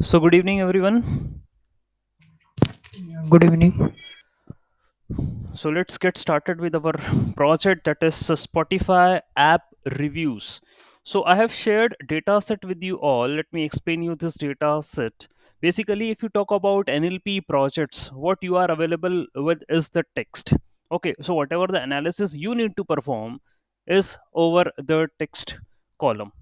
So, good evening, everyone. Good evening. So, let's get started with our project, that is Spotify app reviews. So, I have shared data set with you all. Let me explain you this data set. Basically, if you talk about NLP projects, what you are available with is the text. Okay, so whatever the analysis you need to perform is over the text column.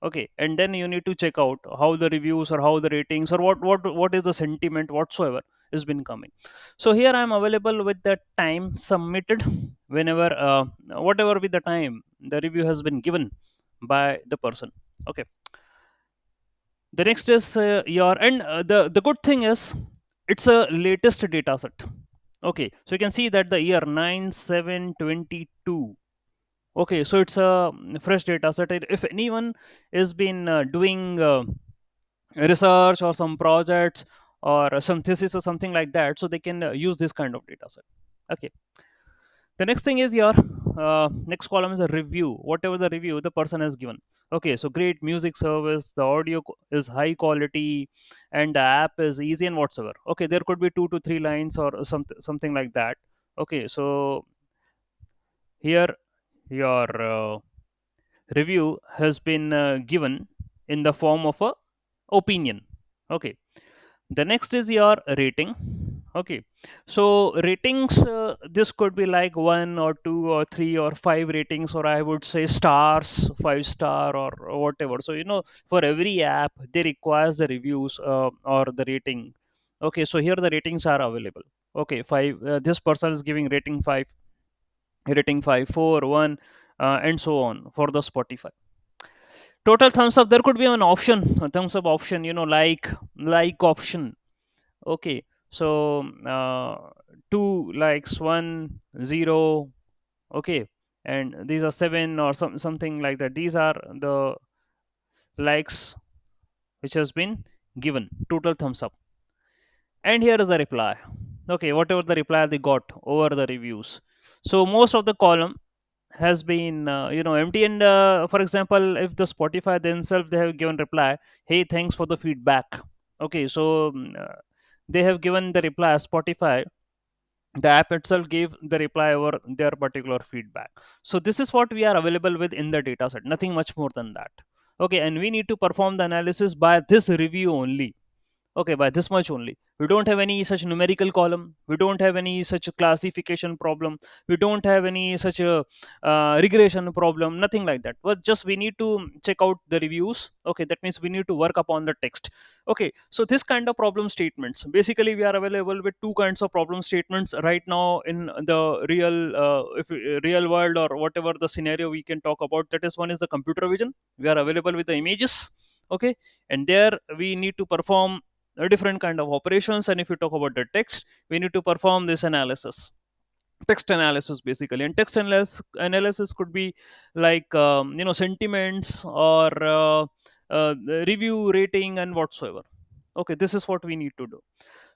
Okay, and then you need to check out how the reviews or how the ratings or what is the sentiment whatsoever has been coming. So here I am available with the time submitted, whenever whatever be the time the review has been given by the person. Okay, the next is your, and the good thing is it's a latest data set. Okay, so you can see that the year 9/7/22. Okay, so it's a fresh data set. If anyone has been doing research or some projects or some thesis or something like that, so they can use this kind of data set. Okay, the next thing is your next column is a review, whatever the review the person has given. Okay, so great music service, the audio is high quality, and the app is easy and whatsoever. Okay, there could be 2 to 3 lines or something like that. Okay, so here your review has been given in the form of a opinion. Okay, the next is your rating. Okay, so ratings, this could be like 1 or 2 or 3 or 5 ratings, or I would say stars, 5 star or whatever. So for every app they requires the reviews or the rating. Okay, so here the ratings are available. Okay, 5, this person is giving rating 5, rating 5, 4, 1, and so on for the Spotify. Total thumbs up, there could be an option, a thumbs up option, like option. Okay, so 2 likes, 1 0. Okay, and these are 7 or something like that. These are the likes which has been given, total thumbs up. And here is the reply. Okay, whatever the reply they got over the reviews. So most of the column has been empty, and for example, if the Spotify themselves they have given reply, hey, thanks for the feedback. Okay, so they have given the reply, Spotify, the app itself gave the reply over their particular feedback. So this is what we are available with in the data set, nothing much more than that. Okay, and we need to perform the analysis by this review only. Okay, by this much only. We don't have any such numerical column, we don't have any such classification problem, we don't have any such a regression problem, nothing like that. But just we need to check out the reviews. Okay, that means we need to work upon the text. Okay, so this kind of problem statements, basically we are available with two kinds of problem statements right now in the real world, or whatever the scenario we can talk about. That is, one is the computer vision, we are available with the images. Okay, and there we need to perform a different kind of operations. And if you talk about the text, we need to perform this analysis, text analysis basically. And text analysis could be like sentiments or the review, rating, and whatsoever. Okay, this is what we need to do.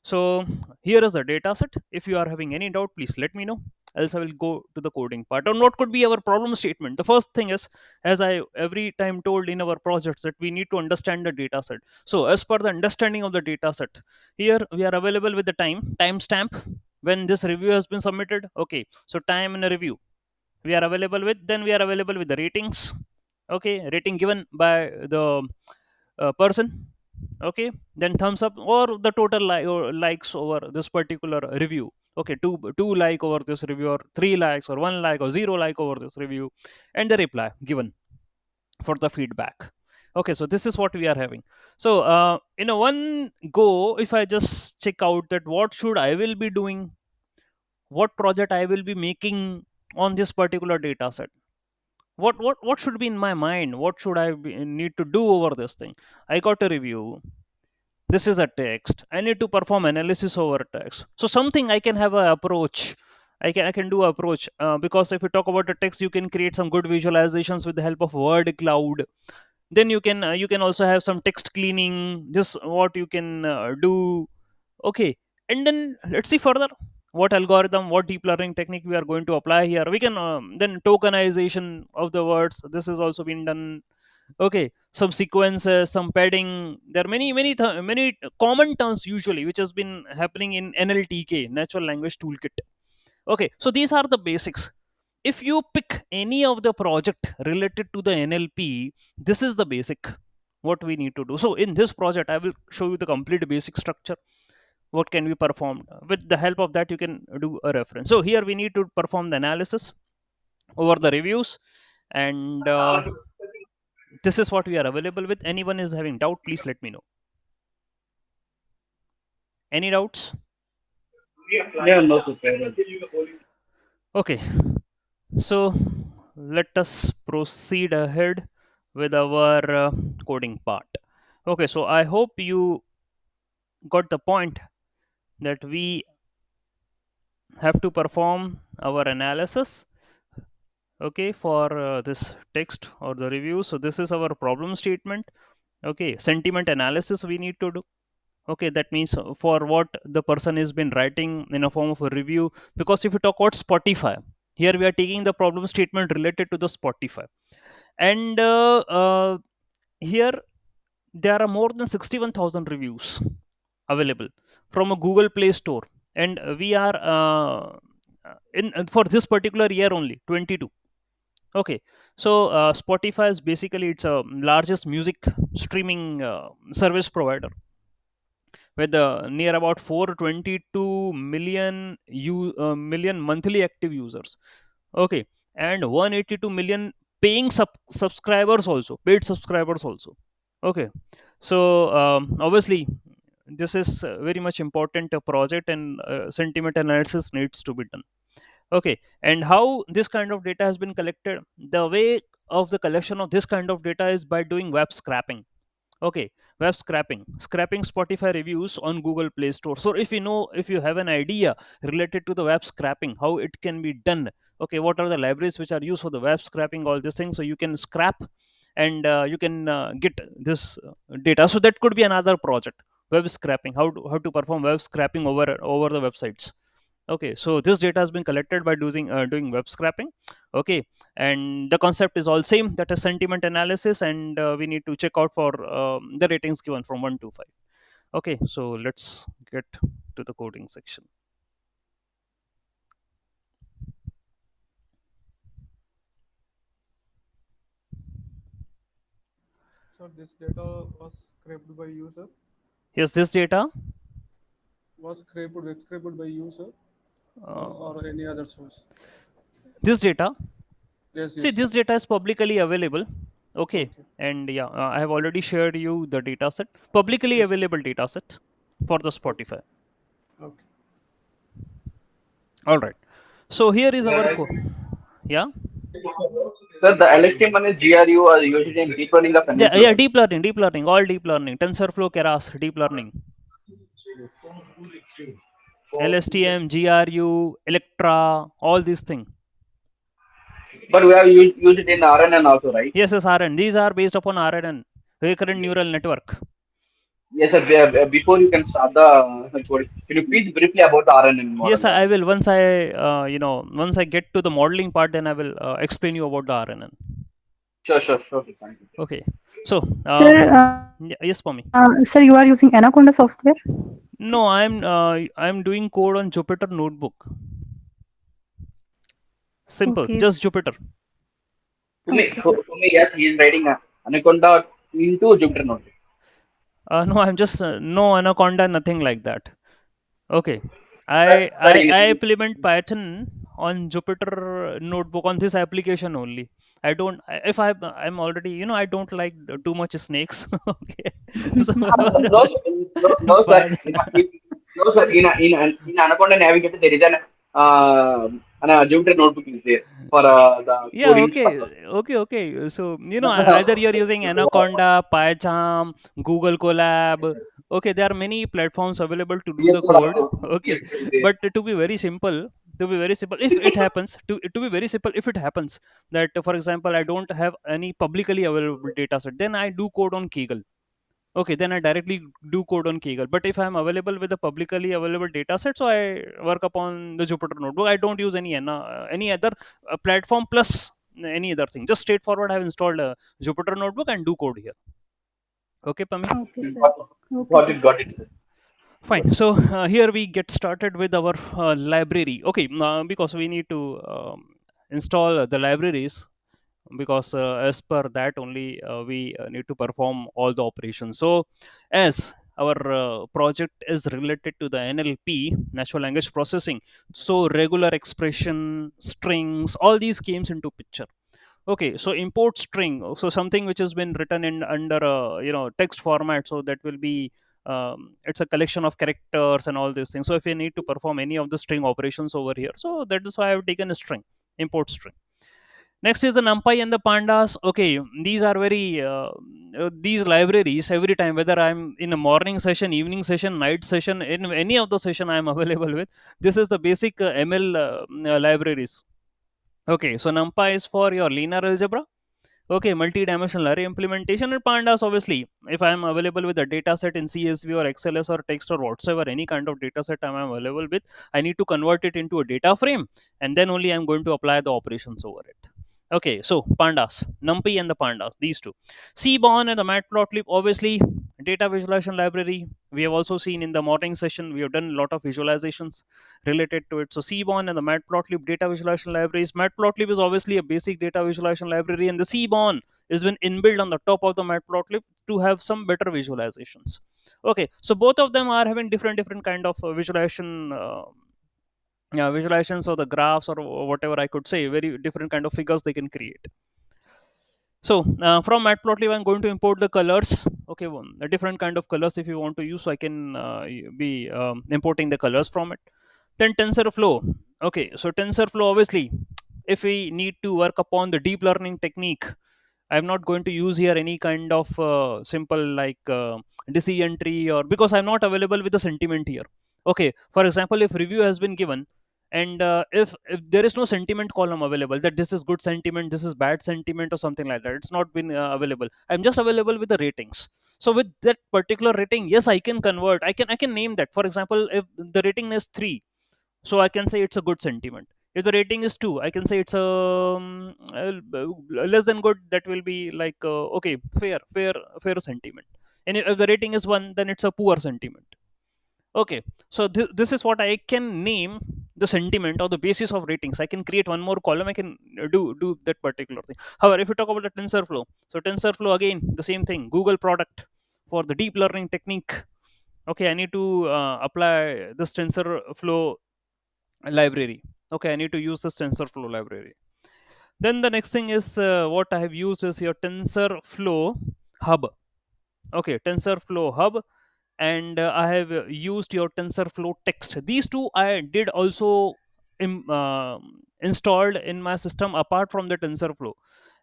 So here is the data set. If you are having any doubt, please let me know, else I will go to the coding part on what could be our problem statement. The first thing is, as I every time told in our projects, that we need to understand the data set. So as per the understanding of the data set, here we are available with the timestamp when this review has been submitted. Okay, so time in a review we are available with. Then we are available with the ratings. Okay, rating given by the person. Okay, then thumbs up or the total or likes over this particular review. Okay, two like over this review, or 3 likes, or 1 like, or 0 like over this review, and the reply given for the feedback. Okay, so this is what we are having. So in a one go, if I just check out that what should I will be doing, what project I will be making on this particular data set, what should be in my mind, what should need to do over this thing. I got a review, this is a text, I need to perform analysis over text. So something I can have a approach, I can do approach, because if you talk about the text, you can create some good visualizations with the help of word cloud. Then you can also have some text cleaning, this what you can do. Okay, and then let's see further what algorithm, what deep learning technique we are going to apply here. We can then tokenization of the words, this has also been done. Okay, some sequences, some padding. There are many common terms usually which has been happening in NLTK, Natural Language Toolkit. Okay, so these are the basics. If you pick any of the project related to the NLP, this is the basic what we need to do. So in this project, I will show you the complete basic structure. What can be performed with the help of that? You can do a reference. So here we need to perform the analysis over the reviews, and this is what we are available with. Anyone is having doubt, please let me know. Any doubts? Yeah, no, super. Okay, so let us proceed ahead with our coding part. Okay, so I hope you got the point that we have to perform our analysis, okay, for this text or the review. So this is our problem statement. Okay, sentiment analysis we need to do. Okay, that means for what the person has been writing in a form of a review. Because if you talk about Spotify, here we are taking the problem statement related to the Spotify, and here there are more than 61,000 reviews available from a Google Play Store, and we are in for this particular year only 22. Okay, so Spotify is basically it's a largest music streaming service provider with near about 422 million monthly active users. Okay, and 182 million paying subscribers also, paid subscribers also. Okay, so obviously this is very much important project, and sentiment analysis needs to be done. Okay, and how this kind of data has been collected? The way of the collection of this kind of data is by doing web scraping. Okay, web scraping Spotify reviews on Google Play Store. So if you know, if you have an idea related to the web scraping, how it can be done, okay, what are the libraries which are used for the web scraping, all these things, so you can scrap, and you can get this data. So that could be another project, web scraping, how to perform web scraping over the websites. Okay, so this data has been collected by doing web scraping. Okay, and the concept is all same, that is sentiment analysis, and we need to check out for the ratings given from 1 to 5. Okay, so let's get to the coding section. So this data was scraped by user, Here's this data. was scraped, web scraped by user, uh, or any other source. this data, Yes, see, yes. this data is publicly available. Okay, Okay. and yeah, I have already shared you the data set, publicly Yes. available data set for the Okay. Spotify. Okay. All right, so here is our yeah. Sir, the LSTM and GRU are used in deep learning of Yeah, NLP, yeah, right? deep learning, all deep learning, TensorFlow, Keras, deep learning, LSTM, GRU, Electra, all these things. But we have used it in RNN also, right? Yes, yes, RN. These are based upon RNN, recurrent neural network. Yes, sir. Before you can start the coding, can you please briefly about the RNN model? Yes, I will. Once once I get to the modeling part, then I will explain you about the RNN. Sure, sure, sure. Thank you. Okay. So, yes, Pami. Sir, you are using Anaconda software? No, I'm doing code on Jupyter Notebook. Simple, Okay. just Jupyter. Okay. For me, yes, he is writing Anaconda into Jupyter Notebook. No, I'm just no Anaconda, nothing like that. Okay. Sir, sir, I implement Python on Jupyter notebook on this application only. I don't if I'm already, I don't like too much snakes. Okay. So no, no, sir. No, sir. In Anaconda Navigator, there is an Jupyter Notebook is there for the yeah, coding okay, purpose. okay. So either you're using Anaconda, PyCharm, Google Colab. Okay, there are many platforms available to do Yes, the sir. code. Yes, Okay, sir, is there. but to be very simple, if it happens to be very simple, if it happens that, for example, I don't have any publicly available data set, then I do code on Kaggle. Okay, then I directly do code on Kaggle. But if I'm available with a publicly available data set, so I work upon the Jupyter notebook. I don't use any other platform plus any other thing. Just straightforward, I have installed a Jupyter notebook and do code here. Okay, Pami? Okay, sir. Got Okay, got sir. it, got it, sir. Fine. So here we get started with our library. Okay, because we need to install the libraries, because as per that only we need to perform all the operations. So as our project is related to the NLP, natural language processing, so regular expression, strings, all these came into picture. Okay, so import string, so something which has been written in under a text format, so that will be it's a collection of characters and all these things. So if you need to perform any of the string operations over here, so that is why I've taken a string, import string. Next is the NumPy and the pandas. Okay, these are very these libraries, every time, whether I'm in a morning session, evening session, night session, in any of the session I am available with, this is the basic ML libraries. Okay, so NumPy is for your linear algebra. Okay, multi-dimensional array implementation, and pandas, obviously, if I am available with a data set in CSV or XLS or text or whatsoever, any kind of data set I am available with, I need to convert it into a data frame, and then only I'm going to apply the operations over it. Okay, so pandas, NumPy and the pandas, these two. Seaborn and the Matplotlib, obviously, data visualization library. We have also seen in the morning session, we have done a lot of visualizations related to it. So Seaborn and the Matplotlib data visualization libraries. Matplotlib is obviously a basic data visualization library, and the Seaborn is been inbuilt on the top of the Matplotlib to have some better visualizations. Okay, so both of them are having different kind of visualization. Yeah, visualizations or the graphs or whatever I could say, very different kind of figures they can create. So from Matplotlib, I'm going to import the colors. Okay, a different kind of colors if you want to use, so I can be importing the colors from it. Then TensorFlow. Okay, so TensorFlow, obviously, if we need to work upon the deep learning technique, I'm not going to use here any kind of simple like decision tree, or because I'm not available with the sentiment here. Okay, for example, if review has been given, and if there is no sentiment column available, that this is good sentiment, this is bad sentiment, or something like that, it's not been available. I'm just available with the ratings. So with that particular rating, yes, I can convert. I can name that. For example, if the rating is 3, so I can say it's a good sentiment. If the rating is 2, I can say it's less than good. That will be like okay, fair sentiment. And if the rating is 1, then it's a poor sentiment. Okay, so this is what I can name the sentiment or the basis of ratings. I can create one more column. I can do that particular thing. However, if you talk about the TensorFlow, so TensorFlow, again, the same thing, Google product for the deep learning technique. Okay, I need to apply this TensorFlow library. Okay, I need to use this TensorFlow library. Then the next thing is what I have used is your TensorFlow hub. Okay, TensorFlow hub, and I have used your TensorFlow text. These two I did also installed in my system apart from the TensorFlow.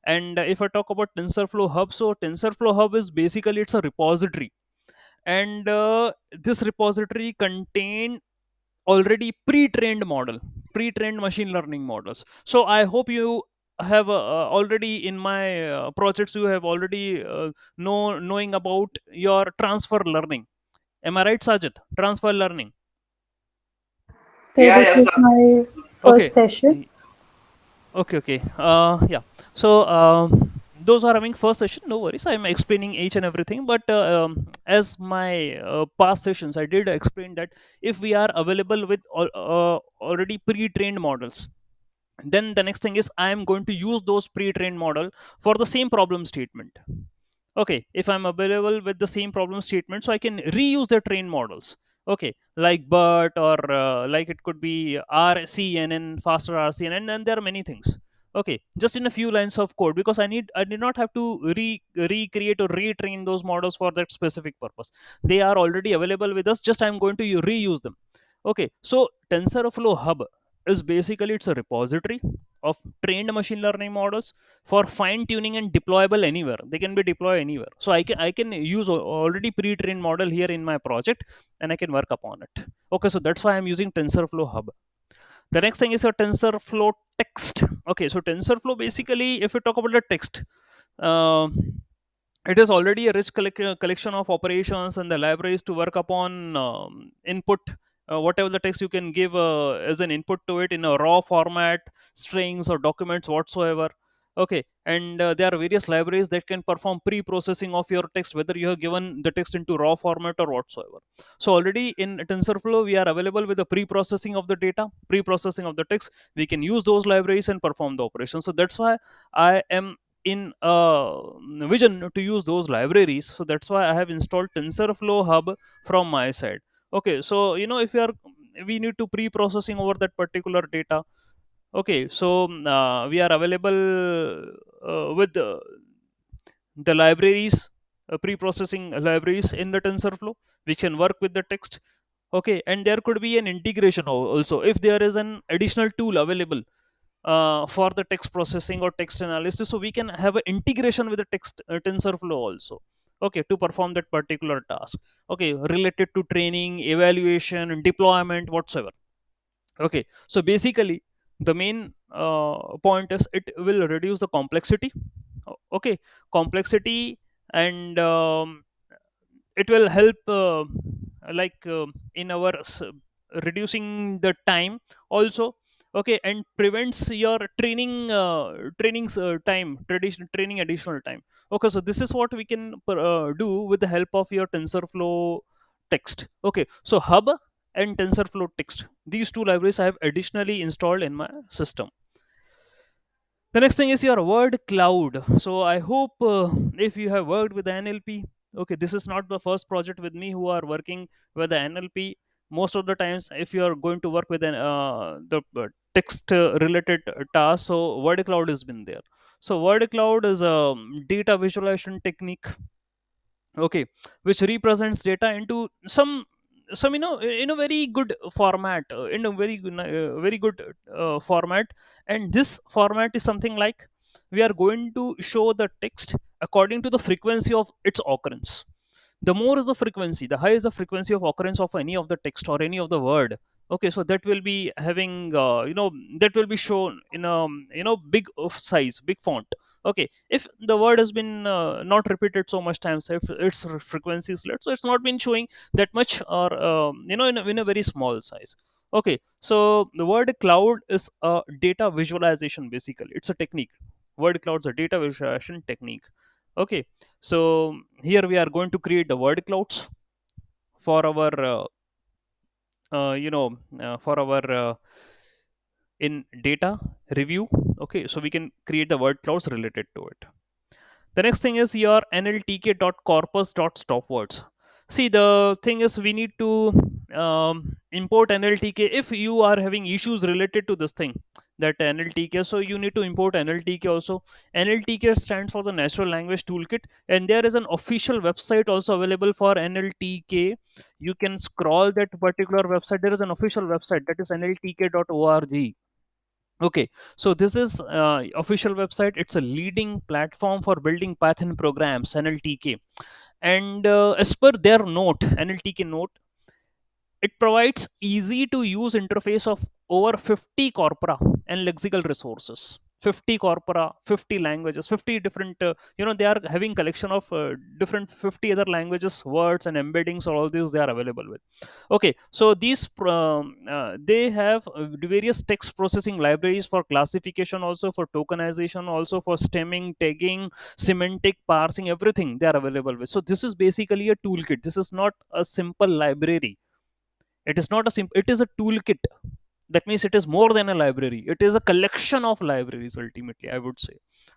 And if I talk about TensorFlow hub, so TensorFlow hub is basically, it's a repository, and this repository contain already pre-trained machine learning models. So I hope you have already in my projects, you have already knowing about your transfer learning. Am I right, Sajid? Transfer learning. So Yeah, this yes, is sir. my Okay. first session. Okay. Yeah. So those are having first session. No worries. I'm explaining each and everything. But as my past sessions, I did explain that if we are available with already pre-trained models, then the next thing is I am going to use those pre-trained model for the same problem statement. Okay, if I'm available with the same problem statement, so I can reuse the trained models. Okay, like BERT, or like it could be RCNN, faster RCNN, and there are many things. Okay, just in a few lines of code, because I did not have to recreate or retrain those models for that specific purpose. They are already available with us, just I'm going to reuse them. Okay, so TensorFlow hub is basically, it's a repository of trained machine learning models for fine tuning and deployable anywhere. They can be deployed anywhere. So I can use already pre-trained model here in my project, and I can work upon it. Okay, so that's why I'm using TensorFlow hub. The next thing is a TensorFlow text. Okay, so TensorFlow, basically, if you talk about the text, uh, it is already a rich collection of operations and the libraries to work upon input. Whatever the text you can give as an input to it in a raw format, strings or documents whatsoever. Okay, and there are various libraries that can perform pre-processing of your text, whether you have given the text into raw format or whatsoever. So already in TensorFlow we are available with the pre-processing of the data, pre-processing of the text. We can use those libraries and perform the operation. So that's why I am in vision to use those libraries. So that's why I have installed TensorFlow Hub from my side. Okay, so if we need to pre-processing over that particular data. Okay, so we are available with the libraries, pre-processing libraries in the TensorFlow, which can work with the text. Okay, and there could be an integration also if there is an additional tool available for the text processing or text analysis. So we can have an integration with the text TensorFlow also. Okay, to perform that particular task. Okay, related to training, evaluation, deployment, whatsoever. Okay, so basically the main point is it will reduce the complexity. Okay, complexity, and it will help like in our reducing the time also. Okay, and prevents your trainings time, traditional training additional time. Okay, so this is what we can do with the help of your TensorFlow text. Okay, so Hub and TensorFlow text, these two libraries I have additionally installed in my system. The next thing is your word cloud. So I hope if you have worked with the NLP. Okay, this is not the first project with me who are working with the NLP. Most of the times if you are going to work with the text related task, so word cloud has been there. So word cloud is a data visualization technique. Okay, which represents data into some in a very good format, in a very good format. And this format is something like we are going to show the text according to the frequency of its occurrence. The more is the frequency, the higher is the frequency of occurrence of any of the text or any of the word. Okay, so that will be having that will be shown in a big of size, big font. Okay, if the word has been not repeated so much times, if its frequency is less, so it's not been showing that much, or in a very small size. Okay, so the word cloud is a data visualization. Basically it's a technique. Word clouds a data visualization technique. Okay, so here we are going to create the word clouds for our for our in data review. Okay, so we can create the word clouds related to it. The next thing is your nltk.corpus.stopwords. See, the thing is we need to import nltk if you are having issues related to this thing, that nltk. So you need to import nltk also. Nltk stands for the Natural Language Toolkit, and there is an official website also available for nltk. You can scroll that particular website. There is an official website, that is nltk.org. Okay, so this is official website. It's a leading platform for building Python programs, NLTK. And as per their note, NLTK note, it provides easy to use interface of over 50 corpora and lexical resources. 50 corpora, 50 languages, 50 different, they are having collection of different 50 other languages, words and embeddings, all these they are available with. Okay, so these they have various text processing libraries for classification, also for tokenization, also for stemming, tagging, semantic parsing, everything they are available with. So this is basically a toolkit. This is not a simple library. It is not a simple, it is a toolkit. That means it is more than a library. It is a collection of libraries ultimately, I would say.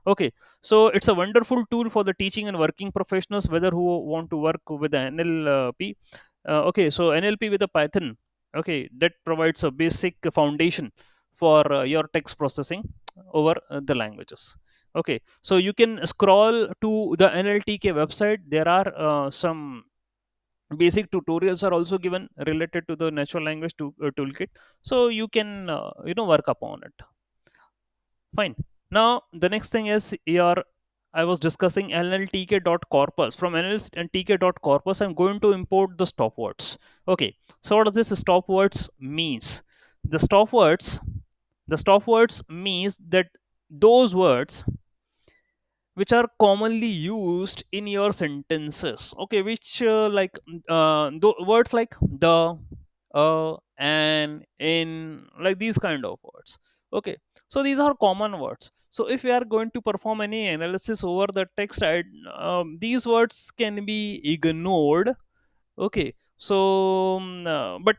Okay, so it's a wonderful tool for the teaching and working professionals, whether who want to work with the NLP. Okay, so NLP with a Python. Okay, that provides a basic foundation for your text processing over the languages. Okay, so you can scroll to the NLTK website. There are some basic tutorials are also given related to the natural language toolkit, so you can work upon it. Fine. Now the next thing is your, I was discussing nltk.corpus. From nltk.corpus I'm going to import the stopwords. Okay, so what does this stopwords means? The stopwords the stopwords means that those words which are commonly used in your sentences. Okay, which words like the, and, in, like these kind of words. Okay, so these are common words. So if we are going to perform any analysis over the text, these words can be ignored. Okay, so but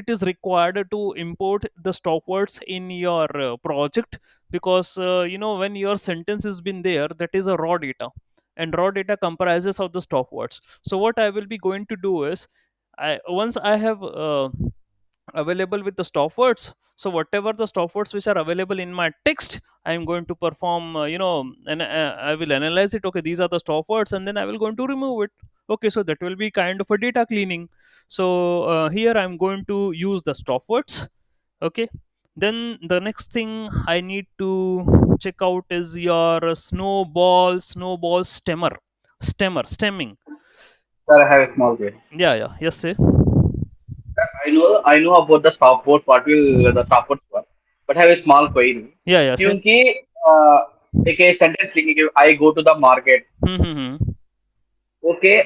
it is required to import the stop words in your project, because when your sentence has been there, that is a raw data, and raw data comprises of the stop words. So what I will be going to do is, once I have available with the stop words, so whatever the stop words which are available in my text, I am going to perform and I will analyze it. Okay, these are the stop words, and then I will going to remove it. Okay, so that will be kind of a data cleaning. So here I'm going to use the stop words. Okay, then the next thing I need to check out is your snowball stemming. Sir, I have a small question. Yeah, yeah, yes, sir. I know about the stopwatch, what will the stopwatch work, but I have a small query. Yeah, yeah, sir. क्योंकि एक sentence लिखने के I go to the market, Hmm. Okay,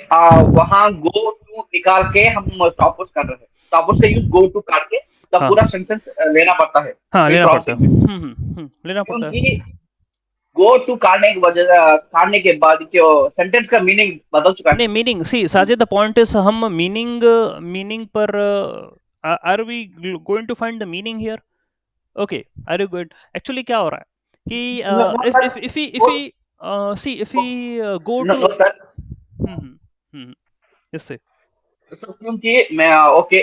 वहां go to निकाल के हम stopwatch कर रहे हैं, स्टॉपवॉच का यूज गो टू काट के तब हाँ, पूरा सेंटेंस लेना पड़ता है हाँ, मिड लेना पड़ता प्रोसेसिंग है। में, लेना पड़ता है। क्योंकि गो टू काटने की वजह काटने के बाद क्यों सेंटेंस का मीनिंग बदल चुका है ना नहीं, sir. Meaning see Sajid, the point is, हम मीनिंग मीनिंग पर are we going to find the meaning here? Okay, are you good? Actually क्या हो रहा है नो नो कि sir, if we see if we go no to no sir, इससे sir क्योंकि मैं ओके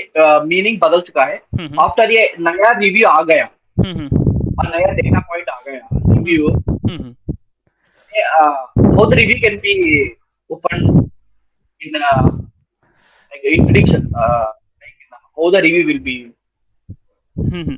मीनिंग बदल चुका है हम्म आफ्टर ये नया रिव्यू आ गया हम्म और नया डेटा पॉइंट आ गया review, hmm how the review can be opened in like in prediction, like how the review will be. Hmm.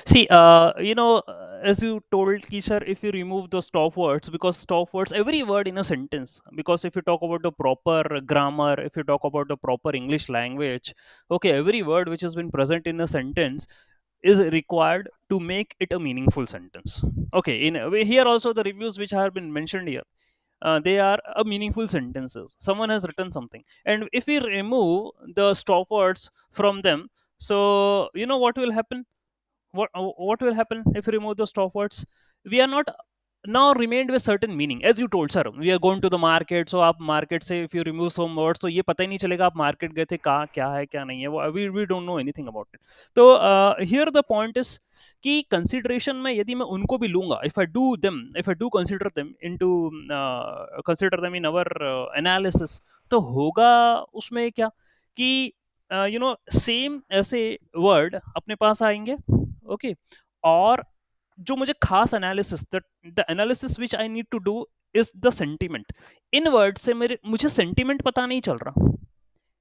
See, as you told, Kishar, if you remove the stop words, because stop words, every word in a sentence, because if you talk about the proper grammar, if you talk about the proper English language, okay, every word which has been present in a sentence is required to make it a meaningful sentence. Okay, here also the reviews which have been mentioned here, they are a meaningful sentences. Someone has written something, and if we remove the stop words from them, so what will happen? What will happen if we remove the stop words? We are not now remained with certain meaning, as you told, sir, we are going to the market, so आप market से if you remove some words, तो ये पता ही नहीं चलेगा आप market गए थे, कहाँ क्या है क्या नहीं है, we don't know anything about it. तो here the point is कि consideration में यदि मैं उनको भी लूंगा, if I do consider them in our analysis, तो होगा उसमें क्या कि सेम ऐसे वर्ड अपने पास आएंगे। ओके, और जो मुझे खास analysis, the analysis which I need to do is the sentiment. इन वर्ड से मुझे सेंटिमेंट पता नहीं चल रहा,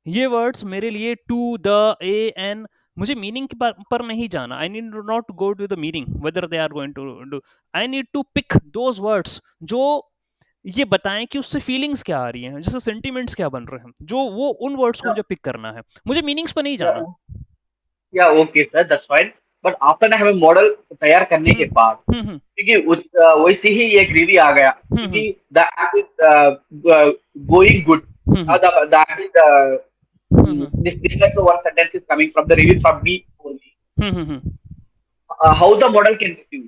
ये वर्ड्स मेरे लिए टू द ए एन, मुझे मीनिंग पर नहीं जाना। I need not go to the meaning whether they are going to do, I need to pick those words जो ये बताएं कि उससे फीलिंग्स क्या आ रही हैं, जैसे सेंटिमेंट्स क्या बन रहे हैं, जो वो उन वर्ड्स को मुझे पिक करना है, मुझे मीनिंग्स पर नहीं Yeah, जाना। yeah, okay sir, that's fine. But after I have a model तैयार करने के हम्म बाद, हम्म क्योंकि वैसे ही एक रिव्यू आ गया, हम्म क्योंकि the app is going good. Hmm The app is hmm this like the one sentence is coming from the review from me only. Hmm. How the model can receive?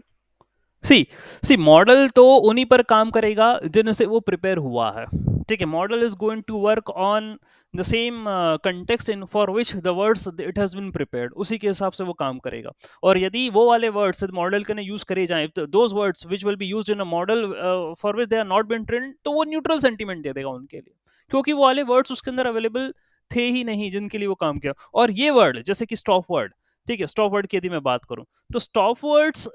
See see model तो उन्हीं पर काम करेगा जिनसे वो prepare हुआ है। ठीक है, model is going to work on the same context in for which the words it has been prepared, उसी के हिसाब से वो काम करेगा। और यदि वो वाले वर्ड्स मॉडल के ने यूज करे जाएं, those words which will be used in a model for which they are not been trained, तो वो न्यूट्रल सेंटीमेंट दे देगा उनके लिए, क्योंकि वो वाले वर्ड्स उसके अंदर अवेलेबल थे ही नहीं जिनके लिए वो काम किया। और ये वर्ड जैसे कि स्टॉप वर्ड, ठीक है, स्टॉप वर्ड की यदि मैं बात करूं, तो स्टॉप वर्ड्स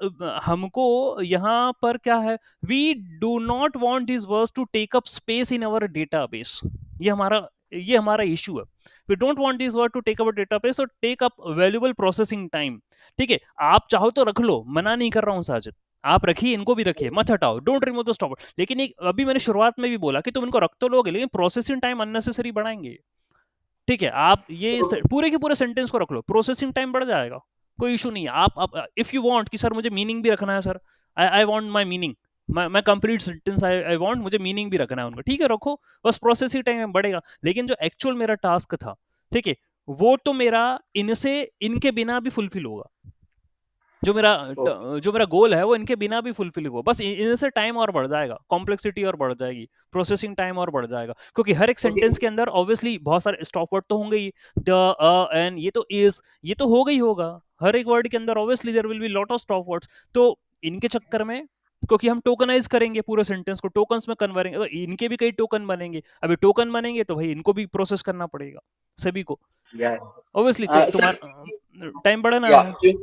हमको यहाँ पर क्या है, we do not want this words to take up space in our database. ये हमारा इशू है। We don't want this word to take up database और take up valuable processing time. ठीक है, आप चाहो तो रख लो, मना नहीं कर रहा हूं साजिद, आप रखिए, इनको भी रखिए, मत हटाओ, डोंट रिमूव द स्टॉप। लेकिन एक अभी मैंने शुरुआत में भी बोला कि तुम इनको रख तो लोगे, लेकिन प्रोसेसिंग टाइम अननेसेसरी बढ़ाएंगे। ठीक है, आप ये पूरे के पूरे सेंटेंस को रख लो, प्रोसेसिंग टाइम बढ़ जाएगा, कोई इशू नहीं है। आप इफ यू वांट कि सर मुझे मीनिंग भी रखना है, sir I want my meaning, मैं कंप्लीट सेंटेंस आई वांट, मुझे मीनिंग भी रखना है उनको, ठीक है रखो, बस प्रोसेसिंग टाइम बढ़ेगा। लेकिन जो एक्चुअल मेरा टास्क था, ठीक है, वो तो मेरा इनसे इनके बिना भी फुलफिल होगा। ओके। जो मेरा गोल है वो इनके बिना भी फुलफिल हुआ, बस इनसे टाइम और बढ़ जाएगा, कॉम्प्लेक्सिटी और बढ़ जाएगी, प्रोसेसिंग टाइम और बढ़ जाएगा, क्योंकि हर एक ओके। सेंटेंस के अंदर ऑब्वियसली बहुत सारे स्टॉप वर्ड तो होंगे ही, द, एन, ये तो इज, ये तो होगा ही होगा, हर एक वर्ड के अंदर obviously there will be lot of stop words. तो इनके चक्कर में, क्योंकि हम टोकनाइज करेंगे पूरे सेंटेंस को, टोकन्स में कन्वर्ट करेंगे, तो इनके भी कई टोकन बनेंगे, अभी टोकन बनेंगे तो भाई इनको भी प्रोसेस करना पड़ेगा सभी को, या ऑब्वियसली, तो सर, तुम्हारा टाइम बढ़ना या है।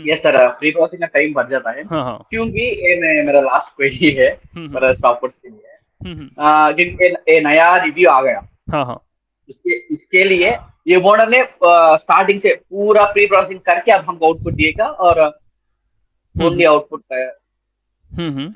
यस सर, प्री प्रोसेसिंग का टाइम बढ़ जाता है, हाँ हाँ। क्योंकि ये मेरा लास्ट क्वेरी है, मेरा हम्म स्टॉपर्स के लिए। हम्म। क्योंकि ये नया रिव्यू आ गया, हाँ हाँ। इसके लिए ये मॉडल ने स्टार्टिंग से पूरा प्री प्रोसेसिंग करके अब हमको आउटपुट दिएगा, और हम्म ओनली आउटपुट का। हम्म।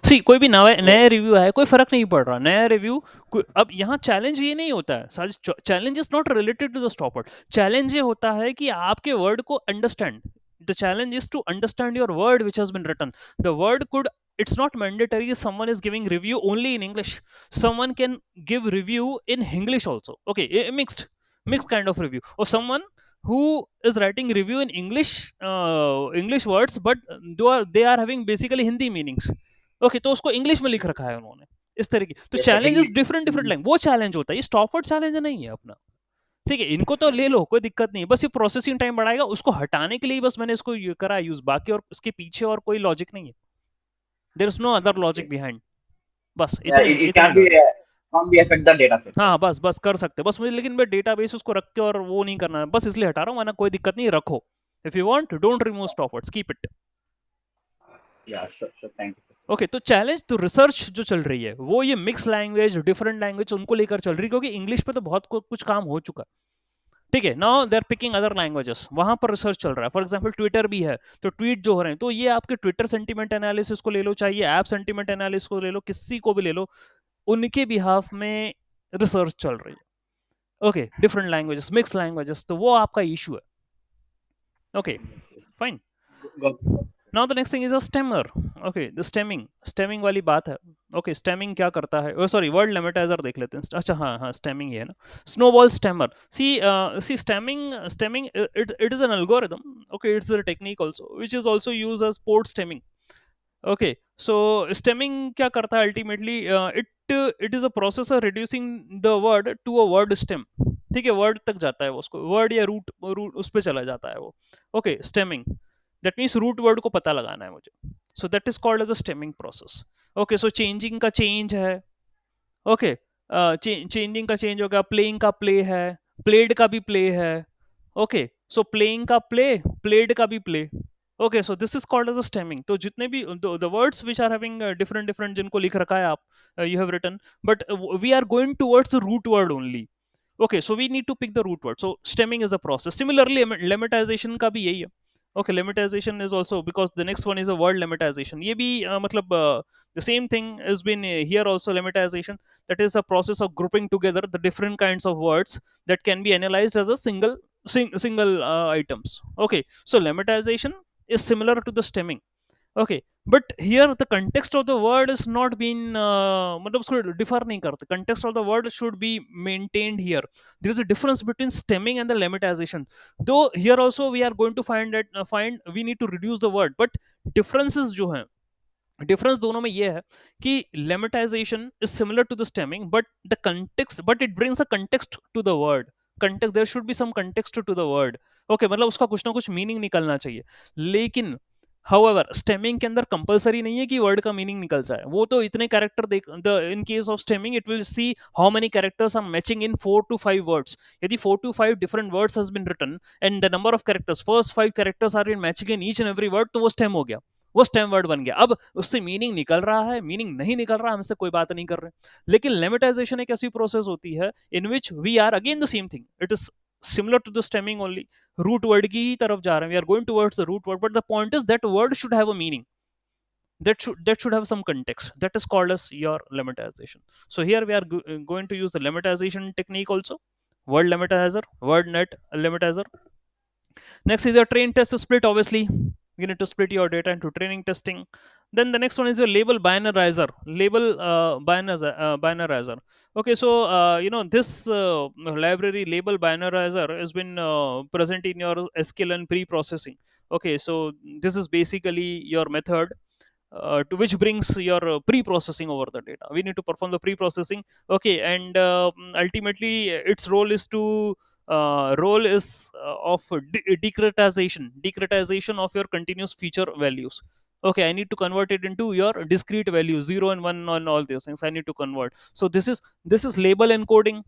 सी, कोई भी नया नया रिव्यू है, कोई फर्क नहीं पड़ रहा, नया रिव्यू। अब यहाँ चैलेंज ये नहीं होता है, challenge is not related to the stopper, challenge ये होता है कि आपके वर्ड को understand, the challenge is to understand your word which has been written, the word could, it's not mandatory someone is giving review only in English, someone can give review in English also, okay, mixed kind of review, or someone who is writing review in English, English words, but they are having basically Hindi meanings, okay, तो उसको English में लिख रखा है उन्होंने, इस तरीके, तो yes sir, challenge is different different Hindi. Language, वो चैलेंज होता है, ये स्टॉपवर्ड चैलेंज नहीं है अपना, ठीक है, इनको तो ले लो, कोई दिक्कत नहीं है, बस ये प्रोसेसिंग टाइम बढ़ाएगा, उसको हटाने के लिए बस मैंने इसको करा यूज, बाकी और उसके पीछे और कोई लॉजिक नहीं है, there is no other logic behind, बस इतनी इट इतनी कैन बी, डर। can't be affect the data set, हाँ right? हाँ, बस बस कर सकते, बस मुझे, लेकिन मैं डेटाबेस उसको रख के और वो नहीं करना है, बस इसलिए हटा रहा हूँ, वरना कोई दिक्कत नहीं, रखो, if you want don't remove stopwords, keep it. Yeah, sure, thank you. Okay, तो चैलेंज तो रिसर्च जो चल रही है वो ये मिक्स लैंग्वेज, डिफरेंट लैंग्वेज उनको लेकर चल रही है, क्योंकि इंग्लिश पे तो बहुत कुछ काम हो चुका है, ठीक है, now they are picking other languages, वहां पर रिसर्च चल रहा है, फॉर एग्जांपल ट्विटर भी है, तो ट्वीट जो हो रहे हैं, तो ये आपके ट्विटर सेंटीमेंट एनालिसिस को ले लो, चाहिए ऐप सेंटीमेंट एनालिसिस को ले लो, किसी को भी ले लो, उनके बिहाफ में रिसर्च चल रही है, okay, different languages, mix languages, तो वो आपका इशू है, okay, fine. Got it. Now the next thing is a stammer, okay, the stemming वाली बात है, ओके, स्टेमिंग क्या करता है, सॉरी, वर्ड लिमिटाइजर देख लेते हैं, अच्छा हाँ हाँ, स्टेमिंग ये है ना, snowball stemmer, see stemming it is an algorithm, okay, it's a technique also which is also used as port stemming, okay, so stemming क्या करता है ultimately, it is a process of reducing the word to a word stem, ठीक है, word तक जाता है वो, उसको वर्ड या रूट रूट उस पर चला जाता है वो, okay, stemming, that means root word को पता लगाना है मुझे, so that is called as a stemming process, okay, so changing का चेंज है, ओके, चेंजिंग का चेंज हो गया, प्लेइंग का प्ले है, प्लेड का भी प्ले है, ओके, सो प्लेइंग का प्ले, प्लेड का भी play, okay, so this is called as a stemming, तो जितने भी the words which are having different different, जिनको लिख रखा है आप, you have written, but we are going towards the root word only, okay, so we need to pick the root word, so stemming is a process, similarly lemmatization का भी यही है, okay, lemmatization is also, because the next one is a word lemmatization, ये भी मतलब the same thing has been here also, lemmatization, that is a process of grouping together the different kinds of words that can be analyzed as a single items, okay, so lemmatization is similar to the stemming, okay, but here the context of the word is not been मतलब उसको differ नहीं करते, context of the word should be maintained here, there is a difference between stemming and the lemmatization, though here also we are going to find that we need to reduce the word, but differences जो हैं, difference दोनों में ये है कि lemmatization is similar to the stemming, but the context, but it brings a context to the word, context, there should be some context to the word, okay, मतलब उसका कुछ ना कुछ मीनिंग निकलना चाहिए, लेकिन हाउएवर स्टेमिंग के अंदर कंपलसरी नहीं है कि वर्ड का मीनिंग निकल जाए, वो तो इतने कैरेक्टर देख, the in case of stemming it will see how many characters are matching in 4 to 5 words, यदि 4 to 5 different words has been written and the number of characters, first 5 characters are in matching in each and every word, तो वो stem हो गया, वो stem word बन गया, अब उससे मीनिंग निकल रहा है, मीनिंग नहीं निकल रहा, हमसे कोई बात नहीं कर रहे, लेकिन लेमेटाइजेशन एक ऐसी प्रोसेस होती है in which we are again the same thing, it is similar to the stemming only, root word की ही तरफ जा रहे हैं, we are going towards the root word, but the point is that word should have a meaning, that should have some context, that is called as your lemmatization, so here we are going to use the lemmatization technique also, word lematizer, word net lematizer. Next is your train test split. Obviously, you need to split your data into training testing. Then the next one is your label binarizer. Binarizer. Okay, so this library label binarizer has been present in your SQL and pre-processing. Okay, so this is basically your method, to which brings your pre-processing over the data. We need to perform the pre-processing. Okay, and ultimately its role is of decretization of your continuous feature values. Okay, I need to convert it into your discrete values, 0 and 1, and all these things I need to convert. So this is label encoding,